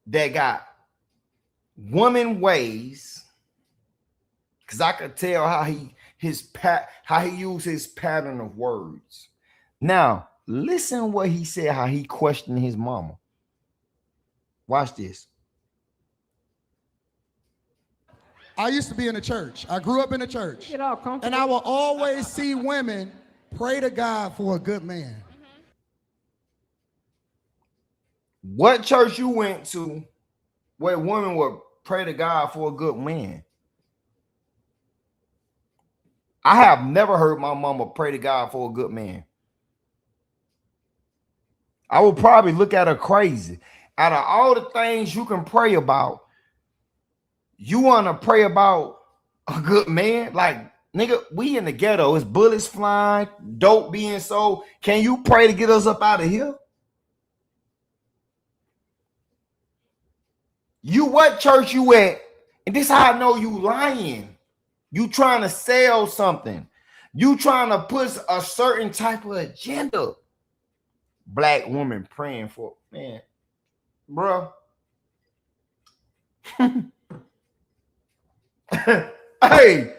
B: that got woman ways. Because I could tell how he used his pattern of words. Now, listen what he said, how he questioned his mama. Watch this.
E: I used to be in a church. I grew up in a church. And I will always see women pray to God for a good man.
B: What church you went to where women would pray to God for a good man? I have never heard my mama pray to God for a good man. I would probably look at her crazy. Out of all the things you can pray about, you want to pray about a good man? Like, nigga, we in the ghetto. It's bullets flying, dope being sold. Can you pray to get us up out of here? You what church you at? And this how I know you lying. You trying to sell something. You trying to put a certain type of agenda. Black woman praying for, man, bro. hey,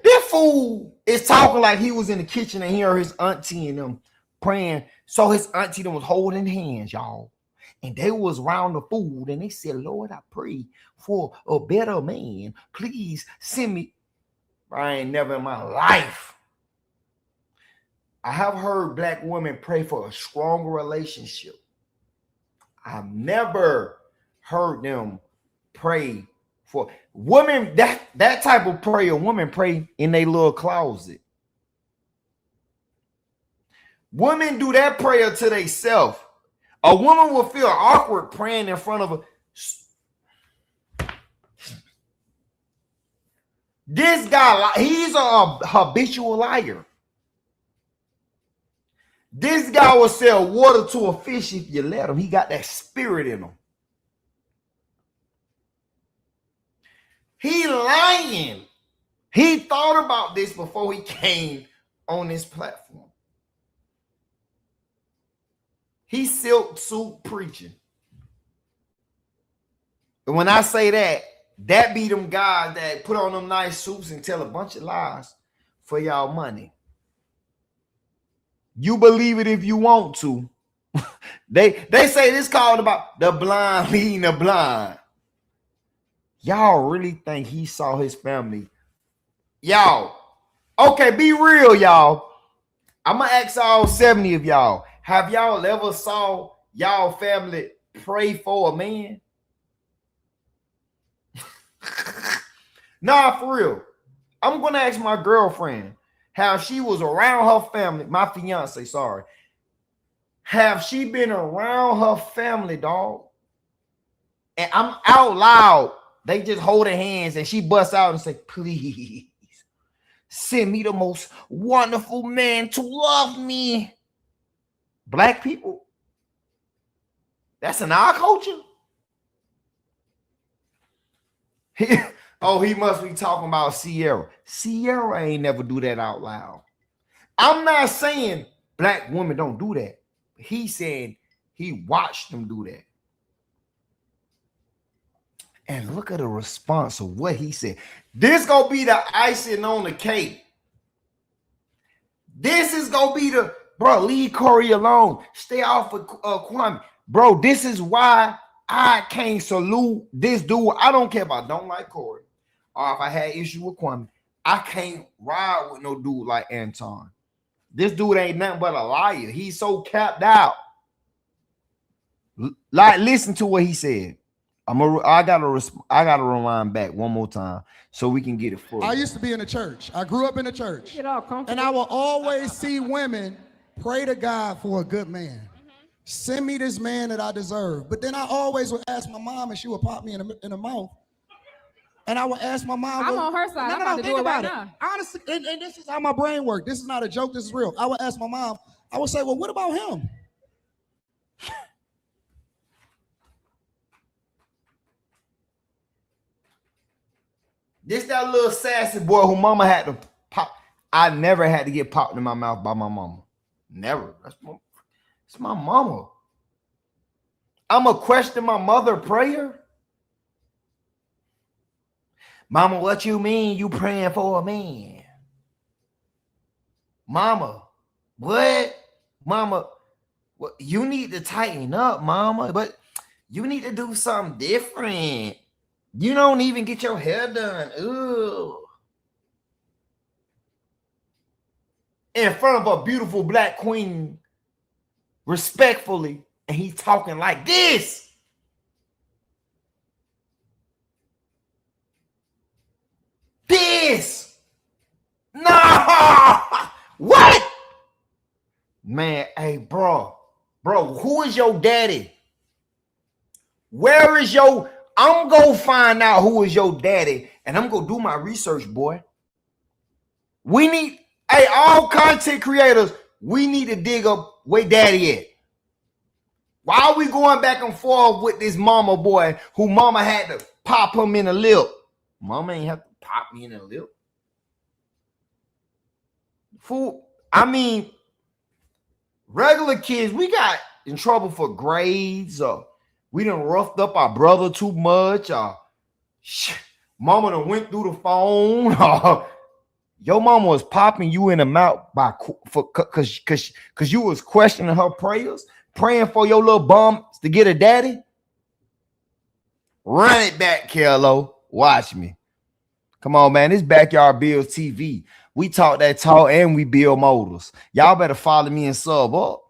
B: this fool is talking like he was in the kitchen and hear his auntie and them praying. So his auntie them was holding hands, y'all. And they was around the food and they said, Lord, I pray for a better man. Please send me. I ain't never in my life. I have heard black women pray for a stronger relationship. I've never heard them pray for women. That type of prayer, women pray in their little closet. Women do that prayer to themselves. A woman will feel awkward praying in front of a. This guy, he's a habitual liar. This guy will sell water to a fish if you let him. He got that spirit in him. He lying. He thought about this before he came on this platform. He's silk suit preaching. And when I say that, that be them guys that put on them nice suits and tell a bunch of lies for y'all money. You believe it if you want to. They say this called about the blind leading the blind. Y'all really think he saw his family? Y'all, okay, be real, y'all. I'm gonna ask all 70 of y'all. Have y'all ever saw y'all family pray for a man? Nah, for real. I'm gonna ask my girlfriend how she was around her family, my fiance, sorry. Have she been around her family, dog? And I'm out loud. They just hold their hands and she busts out and say, please send me the most wonderful man to love me. Black people. That's in our culture. Oh, he must be talking about Sierra. Sierra ain't never do that out loud. I'm not saying black women don't do that. He said he watched them do that. And look at the response of what he said. This gonna be the icing on the cake. This is gonna be the, bro, leave Corey alone. Stay off of Kwame. Bro, this is why I can't salute this dude. I don't care if I don't like Corey or if I had issue with Kwame. I can't ride with no dude like Anton. This dude ain't nothing but a liar. He's so capped out. Like, listen to what he said. I gotta rewind back one more time so we can get it full.
E: I used to be in a church. I grew up in a church. And I will always see women pray to God for a good man. Send me this man that I deserve. But then I always would ask my mom, and she would pop me in the mouth. And I would ask my mom.
F: I'm on her side. I'm about to do it right now.
E: Honestly, and this is how my brain works. This is not a joke. This is real. I would ask my mom. I would say, well, what about him?
B: This that little sassy boy who mama had to pop. I never had to get popped in my mouth by my mama. Never. It's my mama. I'm going to question my mother prayer. Mama, what you mean you praying for a man? Mama, what? Mama, what? You need to tighten up, mama, but you need to do something different. You don't even get your hair done. Ooh. In front of a beautiful black queen, respectfully, and he's talking like this. This. No. What? Man, hey, bro, who is your daddy? Where is your... I'm going to find out who is your daddy, and I'm going to do my research, boy. We need, hey, all content creators, we need to dig up where daddy at. Why are we going back and forth with this mama boy who mama had to pop him in the lip? Mama ain't have to pop me in the lip. Fool, I mean, regular kids, we got in trouble for grades or we done roughed up our brother too much. Mama done went through the phone. Your mama was popping you in the mouth because you was questioning her prayers, praying for your little bum to get a daddy. Run it back, Kello. Watch me. Come on, man. This Backyard Bills TV. We talk that talk and we build motors. Y'all better follow me and sub up.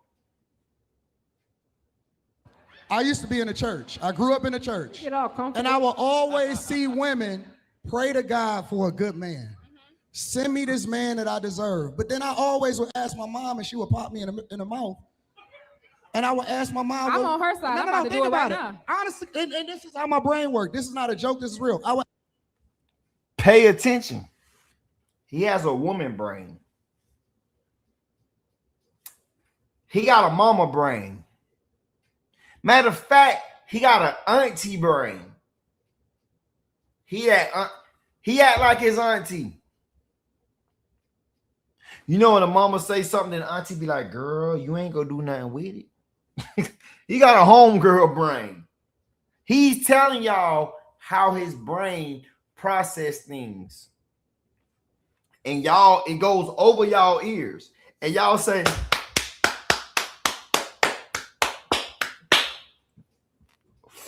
E: I used to be in a church. I grew up in a church. And I will always see women pray to God for a good man. Send me this man that I deserve. But then I always would ask my mom, and she would pop me in the mouth. And I would ask my mom.
F: I'm on her side. I'm about to do it right now.
E: Honestly, and this is how my brain works. This is not a joke. This is real. I would
B: pay attention. He has a woman brain. He got a mama brain. Matter of fact, he got an auntie brain. He act like his auntie. You know when a mama say something, and the auntie be like, girl, you ain't gonna do nothing with it. He got a homegirl brain. He's telling y'all how his brain process things. And y'all, it goes over y'all ears. And y'all say,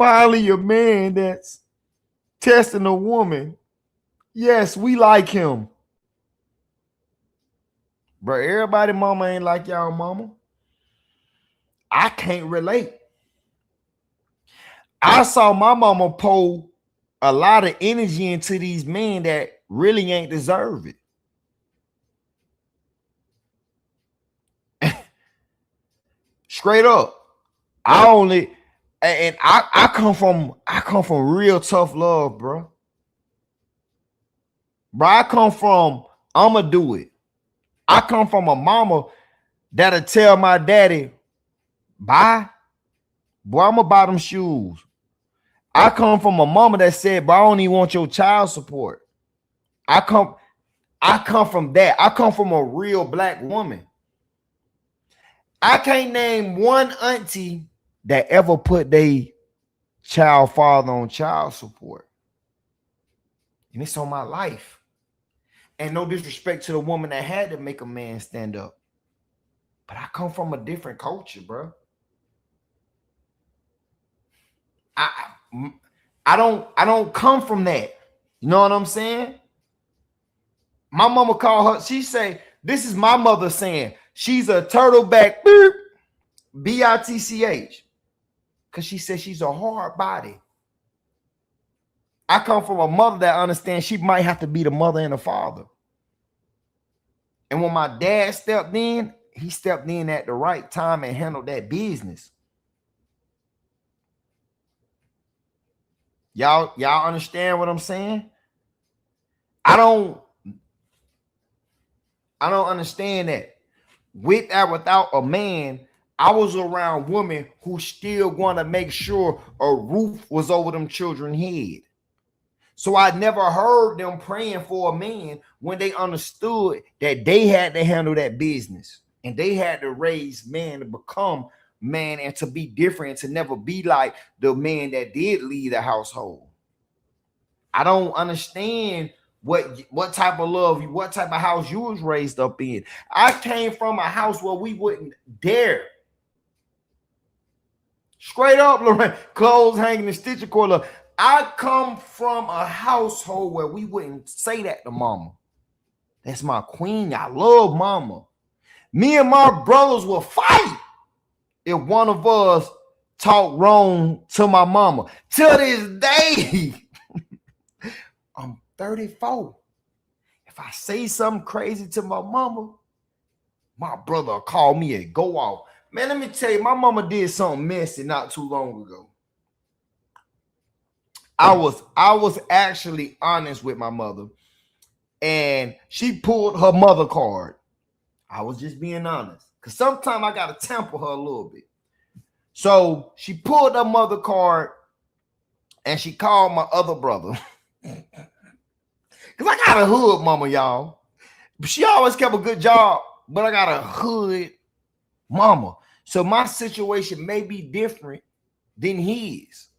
B: finally a man that's testing a woman. Yes, we like him. But everybody mama ain't like y'all mama. I can't relate. I saw my mama pour a lot of energy into these men that really ain't deserve it. Straight up. I come from real tough love, bro. Bro, I come from I'ma do it. I come from a mama that'll tell my daddy, bye. Boy, I'ma buy them shoes. I come from a mama that said, but I don't even want your child support. I come from that. I come from a real black woman. I can't name one auntie that ever put their child father on child support. And it's on my life. And no disrespect to the woman that had to make a man stand up. But I come from a different culture, bro. I don't come from that. You know what I'm saying? My mama called her, she say, this is my mother saying, she's a turtleback, B-I-T-C-H. Because she said she's a hard body. I come from a mother that understands she might have to be the mother and the father. And when my dad stepped in, he stepped in at the right time and handled that business. Y'all understand what I'm saying? I don't understand that. With or without a man, I was around women who still want to make sure a roof was over them children's head. So I never heard them praying for a man when they understood that they had to handle that business and they had to raise man to become man and to be different, to never be like the man that did lead the household. I don't understand what type of love, what type of house you was raised up in. I came from a house where we wouldn't dare. Straight up, Lorraine, clothes hanging in stitcher cord. I come from a household where we wouldn't say that to mama. That's my queen. I love mama. Me and my brothers will fight if one of us talk wrong to my mama. Till this day, I'm 34. If I say something crazy to my mama, my brother will call me and go off. Man, let me tell you, my mama did something messy not too long ago. I was actually honest with my mother, and she pulled her mother card. I was just being honest, because sometimes I gotta temper her a little bit. So she pulled her mother card, and she called my other brother. Because I got a hood mama, y'all. She always kept a good job, but I got a hood mama. So my situation may be different than his.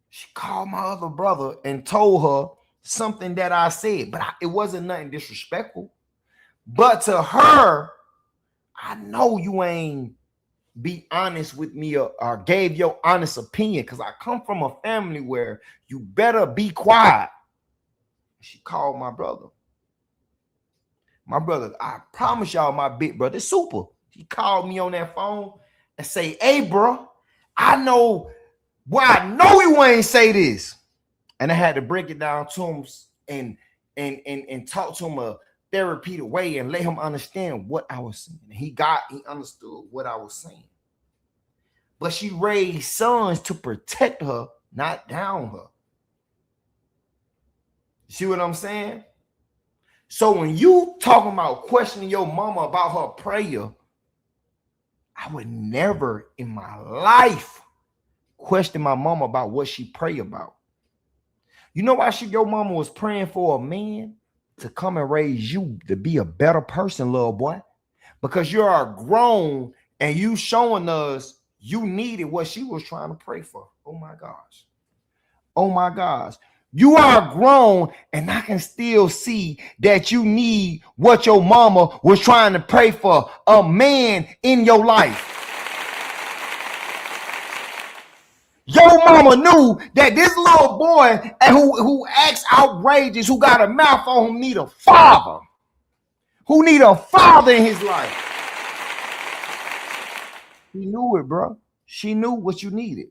B: She called my other brother and told her something that I said, but it wasn't nothing disrespectful. But to her, I know you ain't be honest with me or gave your honest opinion, because I come from a family where you better be quiet. She called my brother. My brother, I promise y'all, my big brother, super. He called me on that phone and say, hey, bro, I know you ain't say this. And I had to break it down to him and talk to him a therapeutic way and let him understand what I was saying. He understood what I was saying. But she raised sons to protect her, not down her. See what I'm saying? So when you talking about questioning your mama about her prayer, I would never in my life question my mama about what she pray about. You know why your mama was praying for a man to come and raise you to be a better person, little boy? Because you are grown and you showing us you needed what she was trying to pray for. Oh my gosh. Oh my gosh. You are grown and I can still see that you need what your mama was trying to pray for, a man in your life. Your mama knew that this little boy who acts outrageous, who got a mouth on him, need a father. Who need a father in his life. She knew it, bro. She knew what you needed.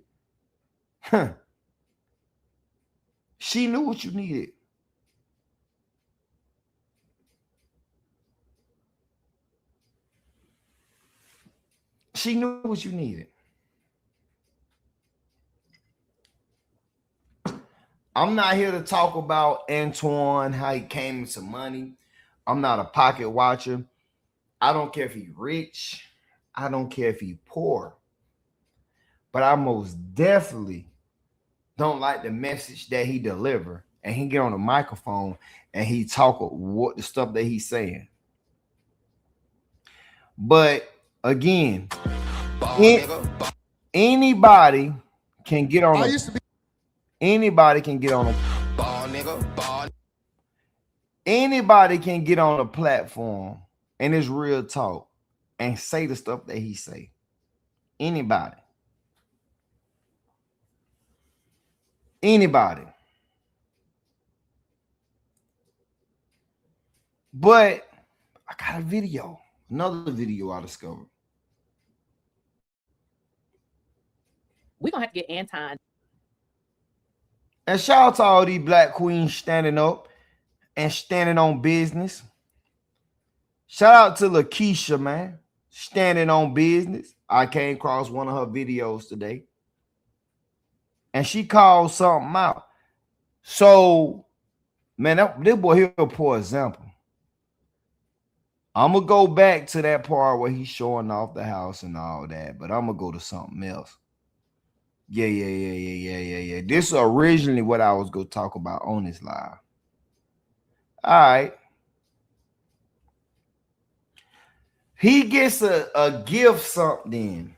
B: Huh. She knew what you needed. She knew what you needed. I'm not here to talk about Antoine, how he came into money. I'm not a pocket watcher. I don't care if he's rich. I don't care if he's poor. But I most definitely don't like the message that he deliver. And he get on the microphone and he talk what the stuff that he's saying. But again, anybody can get on. Anybody can get on a anybody can get on a platform and it's real talk and say the stuff that he say. Anybody. Anybody. But I got a video, another video I discovered.
G: We're gonna have to get Anton.
B: And shout out to all these black queens standing up and standing on business. Shout out to Lakeisha, man, standing on business. I came across one of her videos today. And she called something out. So, man, this boy here a poor example. I'm going to go back to that part where he's showing off the house and all that. But I'm going to go to something else. Yeah. This is originally what I was going to talk about on this live. All right. He gets a gift something.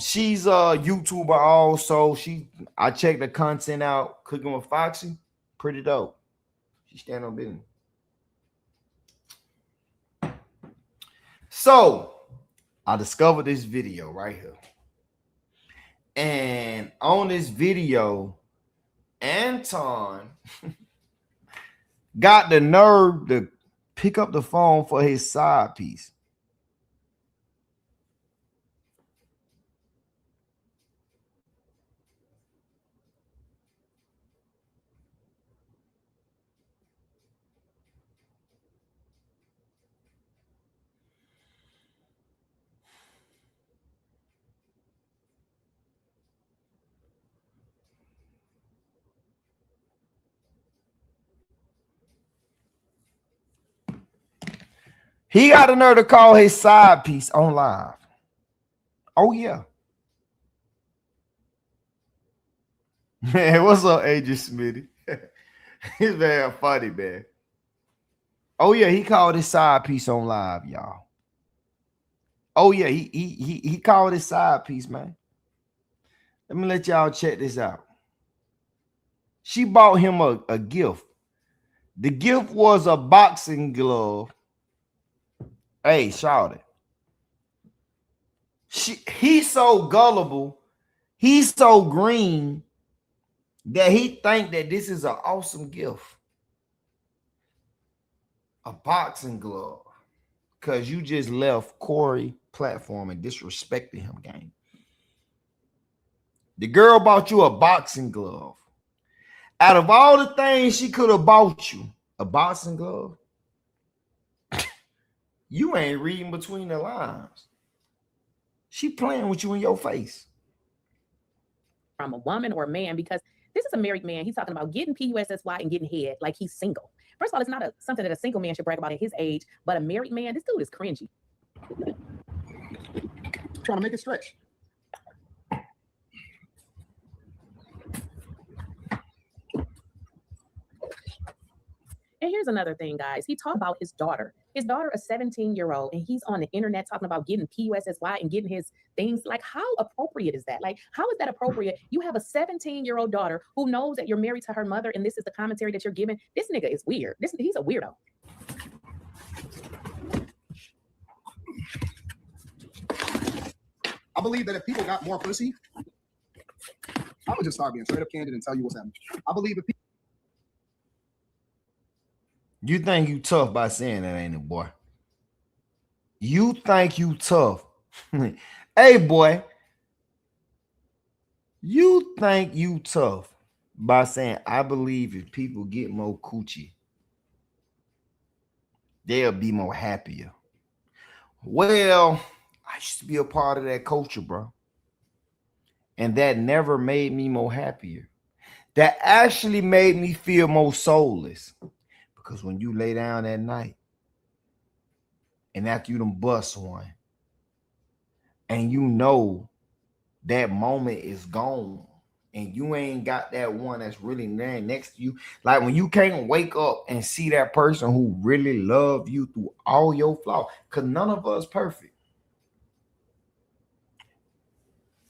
B: She's a YouTuber also. I checked the content out. Cooking with Foxy. Pretty dope. She stand on business. So I discovered this video right here. And on this video, Anton got the nerve to pick up the phone for his side piece. He got the nerve to call his side piece on live. Oh, yeah. Man, what's up, Agent Smitty? He's very funny, man. Oh, yeah, he called his side piece on live, y'all. Oh, yeah, he called his side piece, man. Let me let y'all check this out. She bought him a gift. The gift was a boxing glove. Hey, shout it. He's so gullible. He's so green that he think that this is an awesome gift. A boxing glove. Because you just left Corey platform and disrespected him, gang. The girl bought you a boxing glove. Out of all the things she could have bought you, a boxing glove, you ain't reading between the lines. She playing with you in your face.
G: From a woman or a man, because this is a married man. He's talking about getting PUSSY and getting head like he's single. First of all, it's not something that a single man should brag about at his age, but a married man, this dude is cringy.
E: Trying to make it stretch.
G: And here's another thing, guys. He talked about his daughter. His daughter, a 17-year-old, and he's on the internet talking about getting PUSSY and getting his things. Like, how appropriate is that? Like, how is that appropriate? You have a 17-year-old daughter who knows that you're married to her mother, and this is the commentary that you're giving. This nigga is weird. He's a weirdo.
E: I believe that if people got more pussy, I'm gonna just start being straight up candid and tell you what's happening. I believe if people.
B: You think you tough by saying that, ain't it, boy? You think you tough. Hey, boy. You think you tough by saying, I believe if people get more coochie, they'll be more happier. Well, I used to be a part of that culture, bro. And that never made me more happier. That actually made me feel more soulless. Because when you lay down at night, and after you done bust one, and you know that moment is gone, and you ain't got that one that's really there next to you. Like when you can't wake up and see that person who really loved you through all your flaws, because none of us perfect.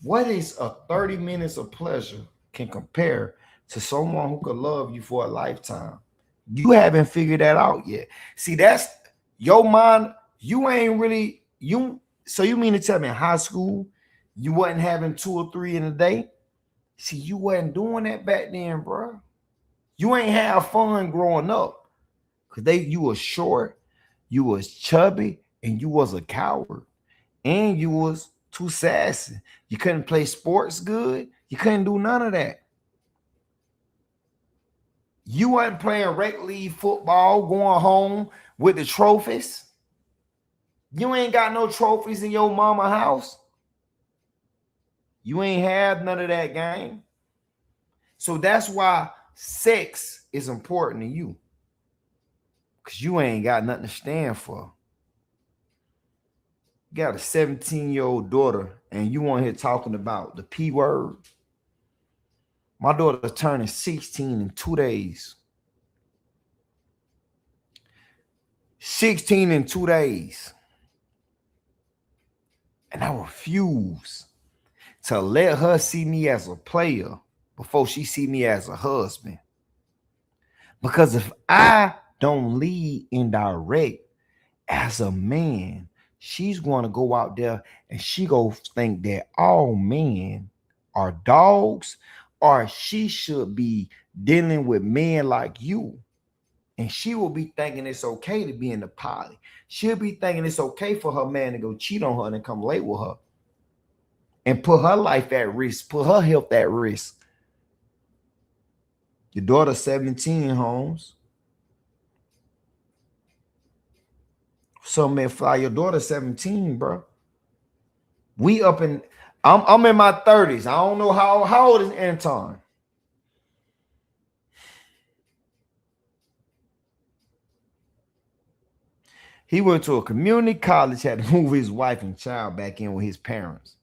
B: What is a 30 minutes of pleasure can compare to someone who could love you for a lifetime? You haven't figured that out yet. See, that's your mind. You ain't really, so you mean to tell me in high school, you wasn't having 2 or 3 in a day? See, you wasn't doing that back then, bro. You ain't have fun growing up. Because you was short, you was chubby, and you was a coward. And you was too sassy. You couldn't play sports good. You couldn't do none of that. You wasn't playing rec league football, going home with the trophies. You ain't got no trophies in your mama house. You ain't have none of that, gang. So that's why sex is important to you. Because you ain't got nothing to stand for. You got a 17-year-old daughter and you on here talking about the P word. My daughter's turning 16 in 2 days. 16 in 2 days. And I refuse to let her see me as a player before she see me as a husband. Because if I don't lead and direct as a man, she's going to go out there and she go think that all men are dogs, or she should be dealing with men like you. And she will be thinking it's okay to be in the poly. She'll be thinking it's okay for her man to go cheat on her and come lay with her. And put her life at risk, put her health at risk. Your daughter's 17, Holmes. So man, fly, your daughter's 17, bro. We up in, I'm in my 30s. I don't know how old is Anton? He went to a community college, had to move his wife and child back in with his parents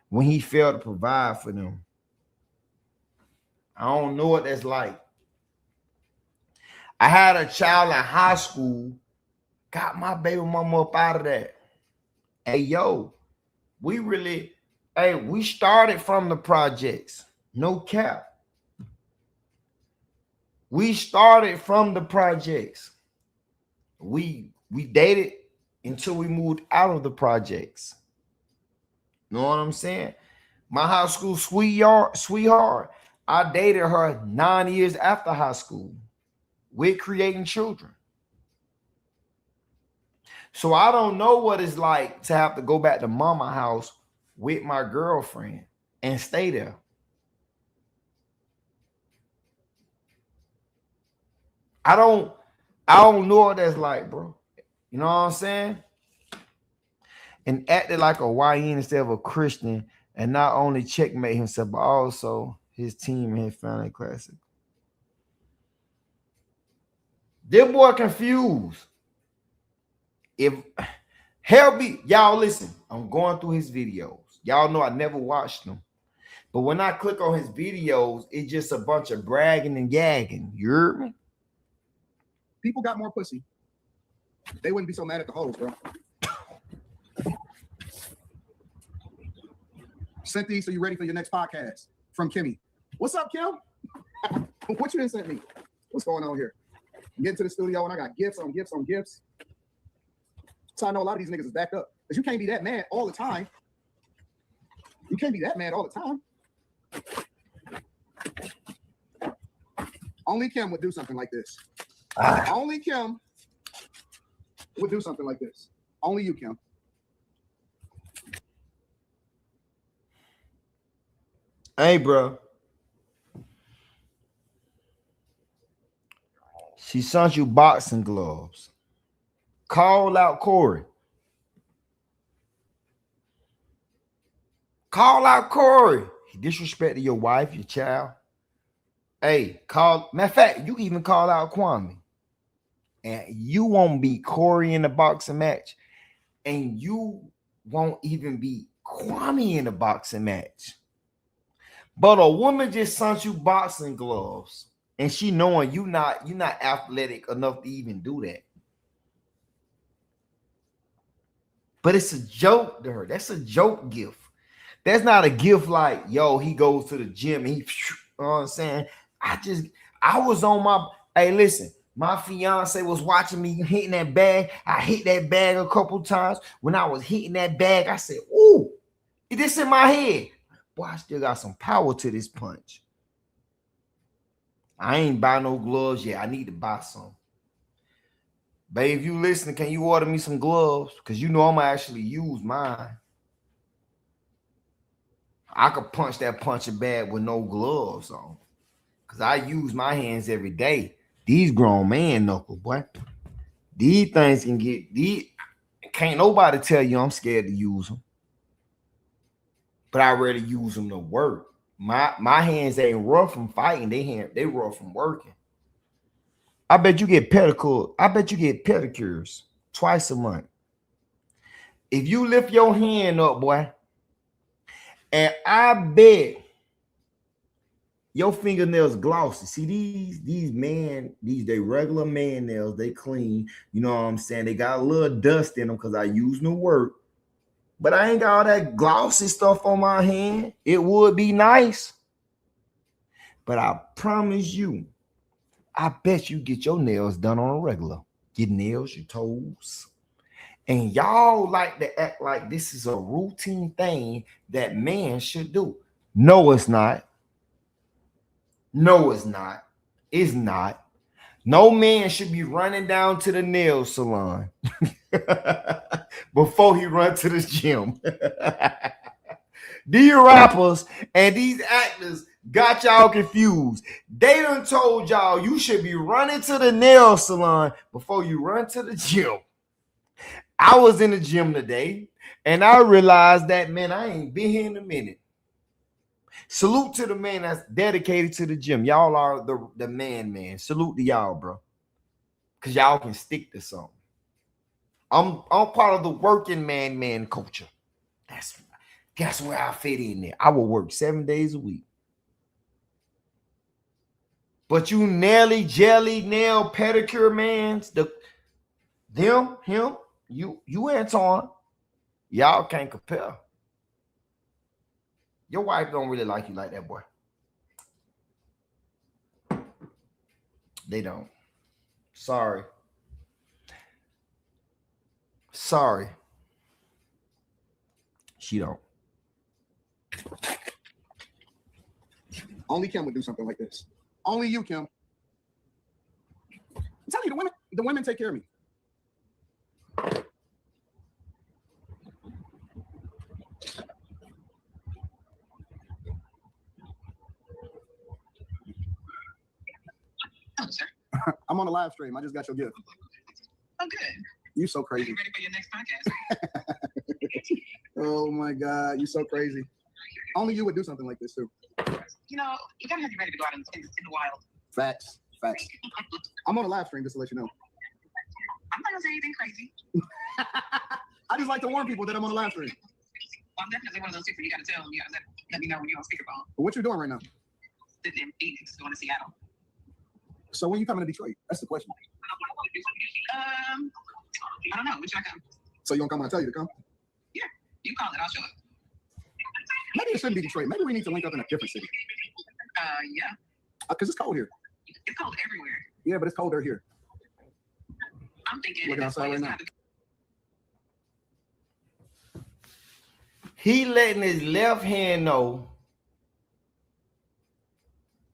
B: when he failed to provide for them. I don't know what that's like. I had a child in high school, got my baby mama up out of that. Hey, yo, we started from the projects. No cap. We started from the projects. We dated until we moved out of the projects. You know what I'm saying? My high school sweetheart, I dated her 9 years after high school with creating children. So I don't know what it's like to have to go back to mama house with my girlfriend and stay there. I don't know what that's like, bro. You know what I'm saying? And acted like a YN instead of a Christian, and not only checkmate himself, but also his team and his family classic. This boy confused. If hell be, y'all listen, I'm going through his videos. Y'all know I never watched them. But when I click on his videos, it's just a bunch of bragging and gagging. You heard me?
E: People got more pussy, they wouldn't be so mad at the hoes, bro. Sent these so you ready for your next podcast from Kimmy. What's up, Kim? What you didn't send me? What's going on here? Get into the studio and I got gifts on gifts on gifts. So I know a lot of these niggas is backed up. Because you can't be that mad all the time. You can't be that mad all the time. Only Kim would do something like this. Only Kim would do something like this. Only you, Kim.
B: Hey, bro. She sent you boxing gloves. Call out Corey. Call out Corey. He disrespected your wife, your child. Hey, matter of fact, you even call out Kwame. And you won't beat Corey in the boxing match. And you won't even beat Kwame in the boxing match. But a woman just sent you boxing gloves. And she knowing you're not athletic enough to even do that. But it's a joke to her. That's a joke gift. That's not a gift like, yo, he goes to the gym and he, you know what I'm saying? I was on my, hey, listen, my fiance was watching me hitting that bag. I hit that bag a couple times. When I was hitting that bag, I said, ooh, this in my head. Boy, I still got some power to this punch. I ain't buy no gloves yet. I need to buy some. Babe, if you listening, can you order me some gloves? Because you know I'm going to actually use mine. I could punch that punching bag with no gloves on. Because I use my hands every day. These grown man knuckles, boy. These things can get... Can't nobody tell you I'm scared to use them. But I rarely use them to work. My hands ain't rough from fighting. They rough from working. I bet you get pedicures. I bet you get pedicures twice a month. If you lift your hand up, boy, and I bet your fingernails glossy. See these they regular man nails, they clean. You know what I'm saying? They got a little dust in them because I use them to work. But I ain't got all that glossy stuff on my hand. It would be nice. But I promise you, I bet you get your nails done on a regular. Your nails, your toes. And y'all like to act like this is a routine thing that men should do. No, it's not. No, it's not. It's not. No man should be running down to the nail salon before he run to the gym. These rappers and these actors got y'all confused. They done told y'all you should be running to the nail salon before you run to the gym. I was in the gym today and I realized that, man, I ain't been here in a minute. Salute to the man that's dedicated to the gym. Y'all are the man. Salute to y'all, bro. Because y'all can stick to something. I'm part of the working man culture. That's where I fit in there. I will work 7 days a week. But you Nelly, jelly, nail, pedicure mans, him, you Anton, y'all can't compare. Your wife don't really like you like that, boy. They don't. Sorry. She don't.
E: Only Kim would do something like this. Only you, Kim. I'm telling you, the women take care of me.
H: Oh, sir.
E: I'm on a live stream. I just got your gift.
H: Oh, good.
E: You so crazy.
H: You ready for your next podcast?
E: Oh my God, you so crazy. Only you would do something like this too.
H: You know, you gotta have you ready to go out in the wild.
E: Facts. I'm on a live stream just to let you know.
H: I'm not gonna say anything crazy.
E: I just like to warn people that I'm on a live stream.
H: Well, I'm definitely one of those people you gotta tell them. You gotta let me know when you're on speakerphone.
E: But what you doing right now?
H: Sitting in Phoenix, going to Seattle.
E: So when you coming to Detroit? That's the question.
H: I don't know. When should I come?
E: So you gonna come when I tell you to come?
H: Yeah, you call it. I'll show up.
E: Maybe it shouldn't be Detroit. Maybe we need to link up in a different city.
H: Yeah.
E: Because it's cold here.
H: It's cold everywhere.
E: Yeah, but it's colder here.
H: I'm thinking.
E: Looking outside right now.
B: He letting his left hand know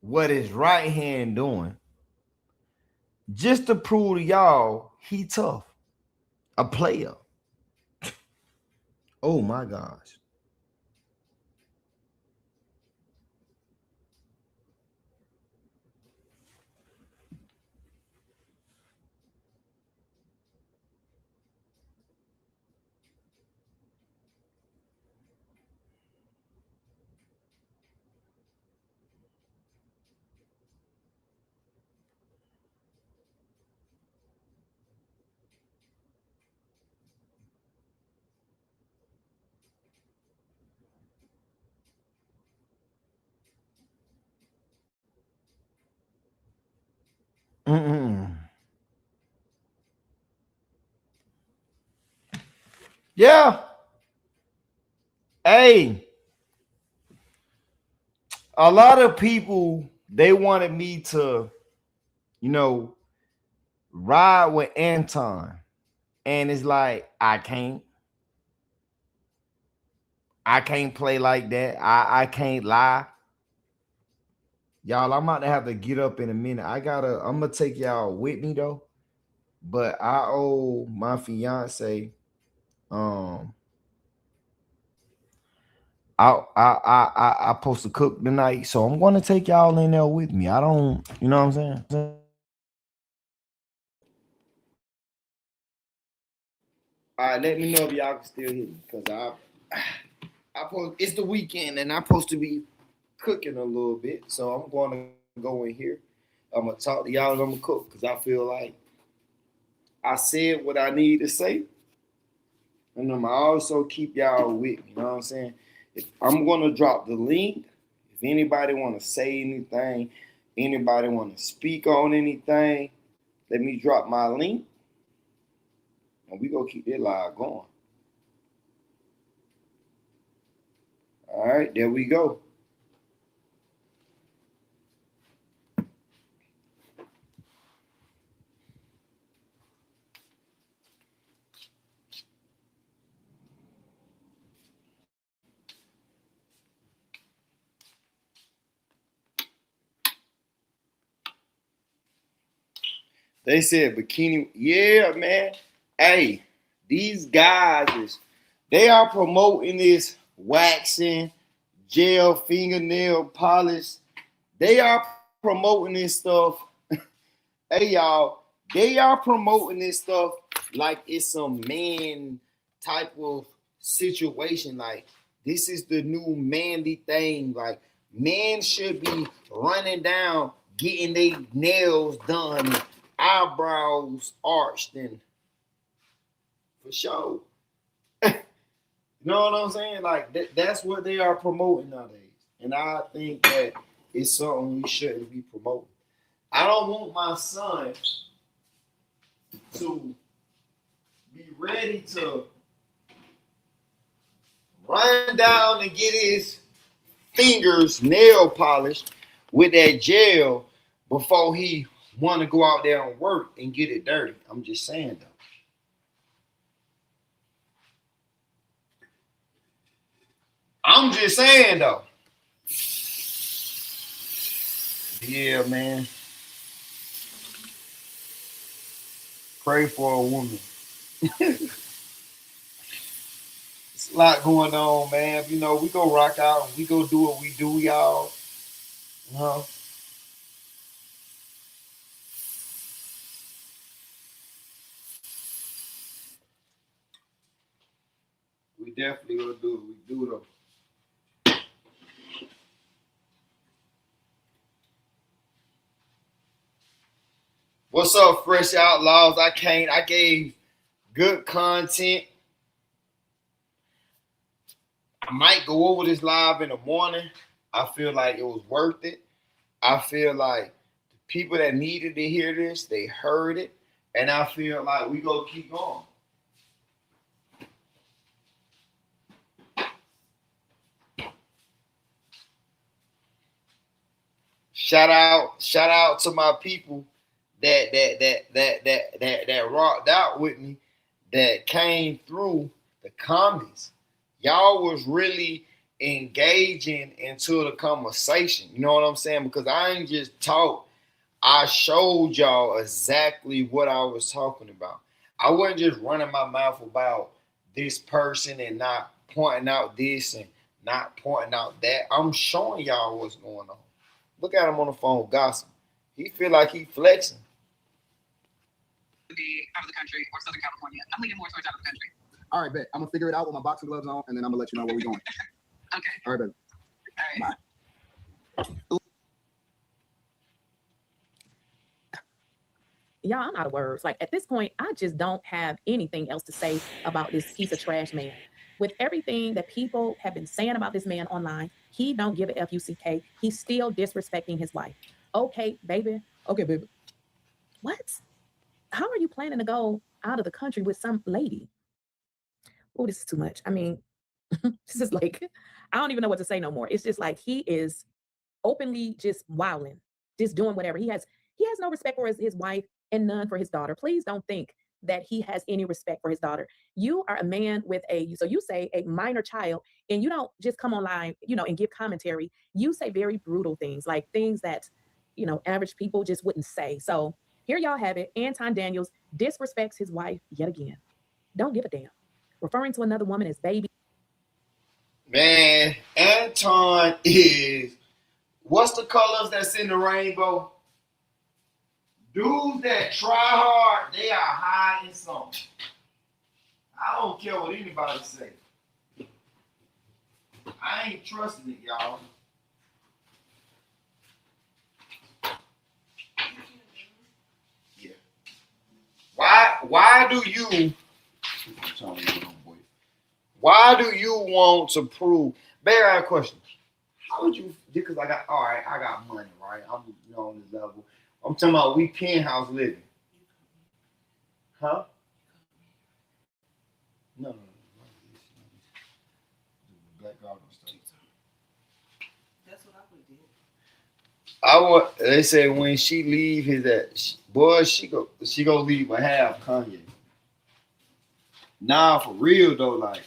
B: what his right hand doing, just to prove to y'all he tough, a player. Oh my gosh. Mm-mm. Yeah. Hey, a lot of people, they wanted me to, ride with Anton. And it's like, I can't play like that. I can't lie. Y'all, I'm about to have to get up in a minute. I'm gonna take y'all with me though. But I owe my fiance, I supposed to cook tonight, so I'm gonna take y'all in there with me. I don't, you know what I'm saying? All right, let me know if y'all can still hear me, because it's the weekend and I'm supposed to be cooking a little bit, so I'm going to go in here. I'm gonna talk to y'all and I'm gonna cook, because I feel like I said what I need to say, and I'm also keep y'all with me. You know what I'm saying? I'm gonna drop the link. If anybody want to say anything, anybody want to speak on anything, let me drop my link, and we gonna keep it live going. All right, there we go. They said bikini. Yeah, man. Hey, these guys they are promoting this waxing, gel fingernail polish. They are promoting this stuff. Hey, y'all, they are promoting this stuff like it's some man type of situation. Like, this is the new manly thing. Like, men should be running down, getting their nails done, eyebrows arched, and for sure. You know what I'm saying? Like, that's what they are promoting nowadays. And I think that it's something we shouldn't be promoting. I don't want my son to be ready to run down and get his fingers nail polished with that gel before he want to go out there and work and get it dirty. I'm just saying though. I'm just saying though. Yeah, man. Pray for a woman. It's a lot going on, man. You know, we go rock out and we go do what we do, y'all. You know? We definitely gonna do what we do though. What's up, Fresh Outlaws? I gave good content. I might go over this live in the morning. I feel like it was worth it. I feel like the people that needed to hear this, they heard it. And I feel like we gonna keep going. Shout out to my people that rocked out with me, that came through the comments. y'all was really engaging into the conversation. You know what I'm saying? Because I ain't just talk. I showed y'all exactly what I was talking about. I wasn't just running my mouth about this person and not pointing out this and not pointing out that. I'm showing y'all what's going on. Look at him on the phone gossiping. He feel like he flexing.
H: Be out of the country or Southern California. I'm leaning more towards out of the country.
C: All right, bet. I'm gonna figure it out with my boxing gloves on, and then I'm gonna let you know where we're going.
H: Okay.
C: All right, bet.
H: All right.
C: Bye.
G: Y'all, I'm out of words. Like at this point, I just don't have anything else to say about this piece of trash man. With everything that people have been saying about this man online, he don't give a F-U-C-K. He's still disrespecting his wife. Okay, baby. Okay, baby. What? How are you planning to go out of the country with some lady? Oh, this is too much. I mean, this is like, I don't even know what to say no more. It's just like he is openly just wilding, just doing whatever. He has no respect for his wife and none for his daughter. Please don't think that he has any respect for his daughter. You are a man with so you say a minor child, and you don't just come online, and give commentary. You say very brutal things, like things that, average people just wouldn't say. So here y'all have it. Anton Daniels disrespects his wife yet again. Don't give a damn. Referring to another woman as baby.
B: Man, Anton is, what's the colors that's in the rainbow? Dudes that try hard, they are high in something. I don't care what anybody say. I ain't trusting it, y'all. Yeah. Why do you want to prove? Barry, I have a question. How would you, because I got money, right? I'm on this level. I'm talking about we penthouse living. Huh? No. Black Garden stuff. That's what I would do. They say when she leave his ass, boy, she go leave with half Kanye. Nah, for real though, like,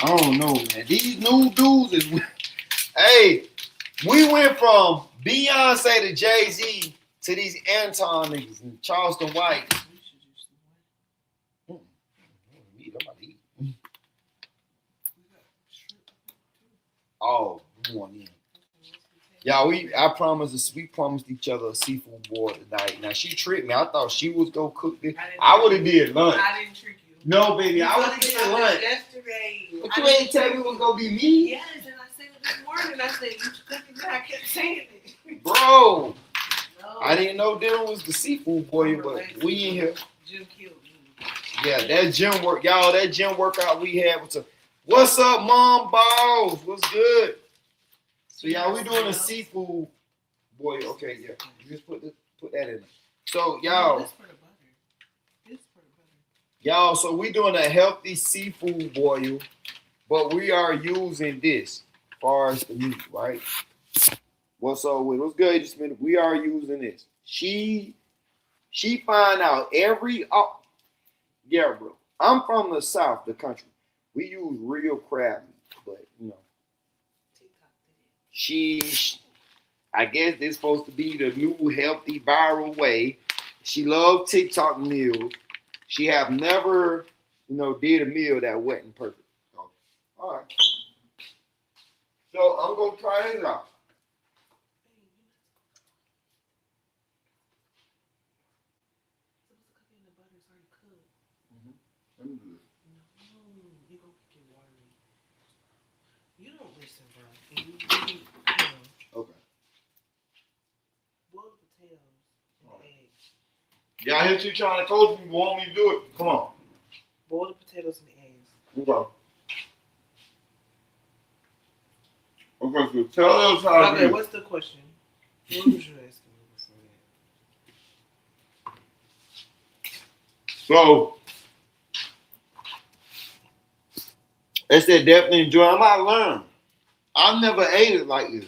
B: I don't know, man. These new dudes is, hey, we went from Beyonce to Jay-Z to these Anton niggas and Charleston White. Oh, we want in. Y'all, we promised each other a seafood boil tonight. Now she tricked me. I thought she was gonna cook this. I would have did lunch.
I: I didn't trick you.
B: No, baby, I would have did lunch.
I: Yesterday.
B: But you ain't tell me it was gonna be me.
I: Yes, and I said it this morning. I said you cooking. I kept saying it.
B: Bro,
I: no.
B: I didn't know there was the seafood boil, but we in here.
I: Jim killed me.
B: Yeah, that gym work, y'all. That gym workout we had was what's up, Mom Balls? What's good? So y'all, we doing a seafood boil. Okay, yeah. Just put that in there. So y'all,
I: This for the butter.
B: Y'all, so we doing a healthy seafood boil, but we are using this as far as the meat, right? What's good? Just a minute. We are using this. She find out yeah, bro. I'm from the South, the country. We use real crab meat, but I guess this is supposed to be the new healthy viral way. She loved TikTok meals. She have never, did a meal that wasn't perfect. So, all right. So I'm gonna try it out.
I: You don't listen, bro. You really,
B: Okay.
I: boil the potatoes and eggs.
B: Y'all hear you trying to coach me? Want me to do it? Come on.
I: Boil the potatoes and eggs.
B: Okay. Okay, so tell us how.
I: Okay, what's the question? What was you asking me before that?
B: So, they said definitely enjoy. I might learn. I've never ate it like this.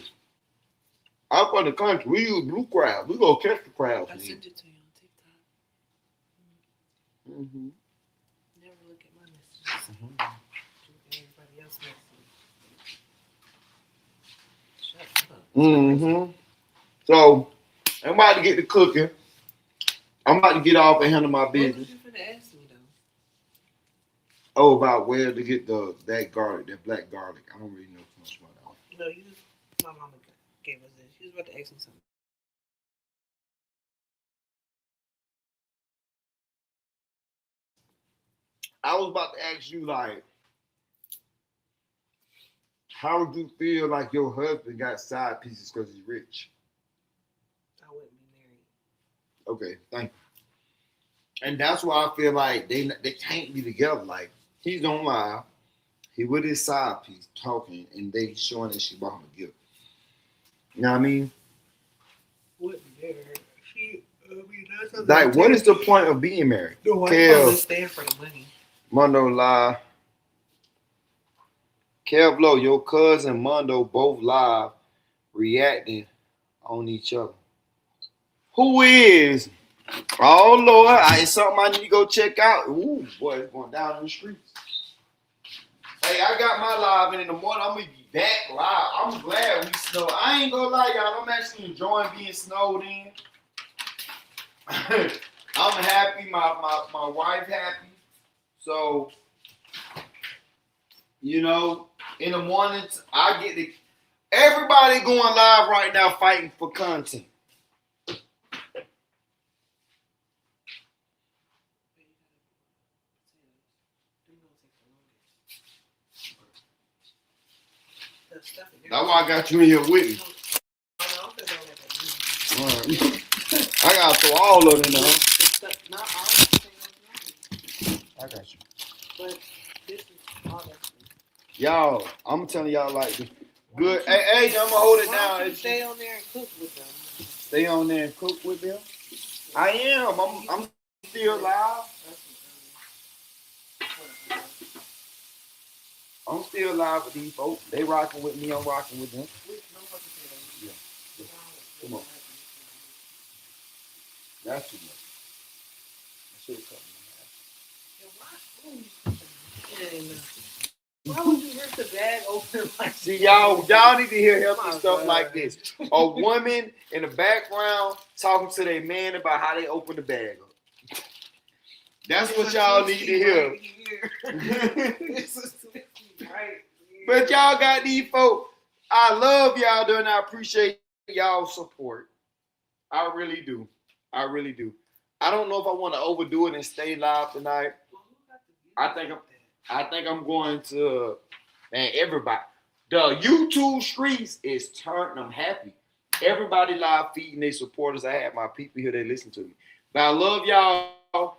B: I'm from the country. We use blue crab. We go catch the crabs.
I: I sent it to you on TikTok.
B: Mm-hmm.
I: Never
B: Mm-hmm. So I'm about to get to cooking. I'm about to get off and handle my business.
I: What was you finna ask me though?
B: Oh, about where to get that garlic, that black garlic. I don't really know too much about that one.
I: No, my mama gave us this. She was about to ask me something.
B: I was about to ask you, like, how would you feel like your husband got side pieces because he's rich?
I: I wouldn't be married.
B: Okay, thank you. And that's why I feel like they can't be together. Like, he's on live, he with his side piece talking, and they showing that she bought him a gift. You know what I mean?
I: Wouldn't be married.
B: Like, what is the point of being married?
I: The wife only stand for the money.
B: Mondo live. Kevlo, your cousin Mondo both live reacting on each other. Who is? Oh Lord, it's something I need to go check out. Ooh, boy, it's going down in the streets. Hey, I got my live, and in the morning I'm gonna be back live. I'm glad we snowed. I ain't gonna lie, y'all. I'm actually enjoying being snowed in. I'm happy. My wife happy. So, you know, in the mornings I get to. Everybody going live right now fighting for content. That's why I got you in here with me. All right. I gotta throw all of it in there. I got you.
I: But this is all that.
B: Y'all, I'm telling y'all like this. Good. Hey, I'm gonna hold it down.
I: Why don't you stay on there and cook with them?
B: Stay on there and cook with them. I am. I'm still live. I'm still live with these folks. They rocking with me. I'm rocking with them. Yeah. Come on. That's too much. I should have cut
I: And why would you rip the bag open like
B: See, y'all need to hear healthy stuff like this. A woman in the background talking to their man about how they open the bag up. That's what y'all need to hear. But y'all got these folks. I love y'all, and I appreciate y'all support. I really do. I really do. I don't know if I want to overdo it and stay live tonight. I think I'm going to, man, everybody. The YouTube streets is turning them happy. Everybody live feeding their supporters. I have my people here that listen to me. But I love y'all.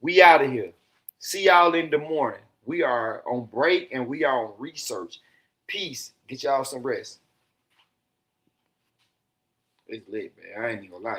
B: We out of here. See y'all in the morning. We are on break and we are on research. Peace. Get y'all some rest. It's late, man. I ain't even gonna lie.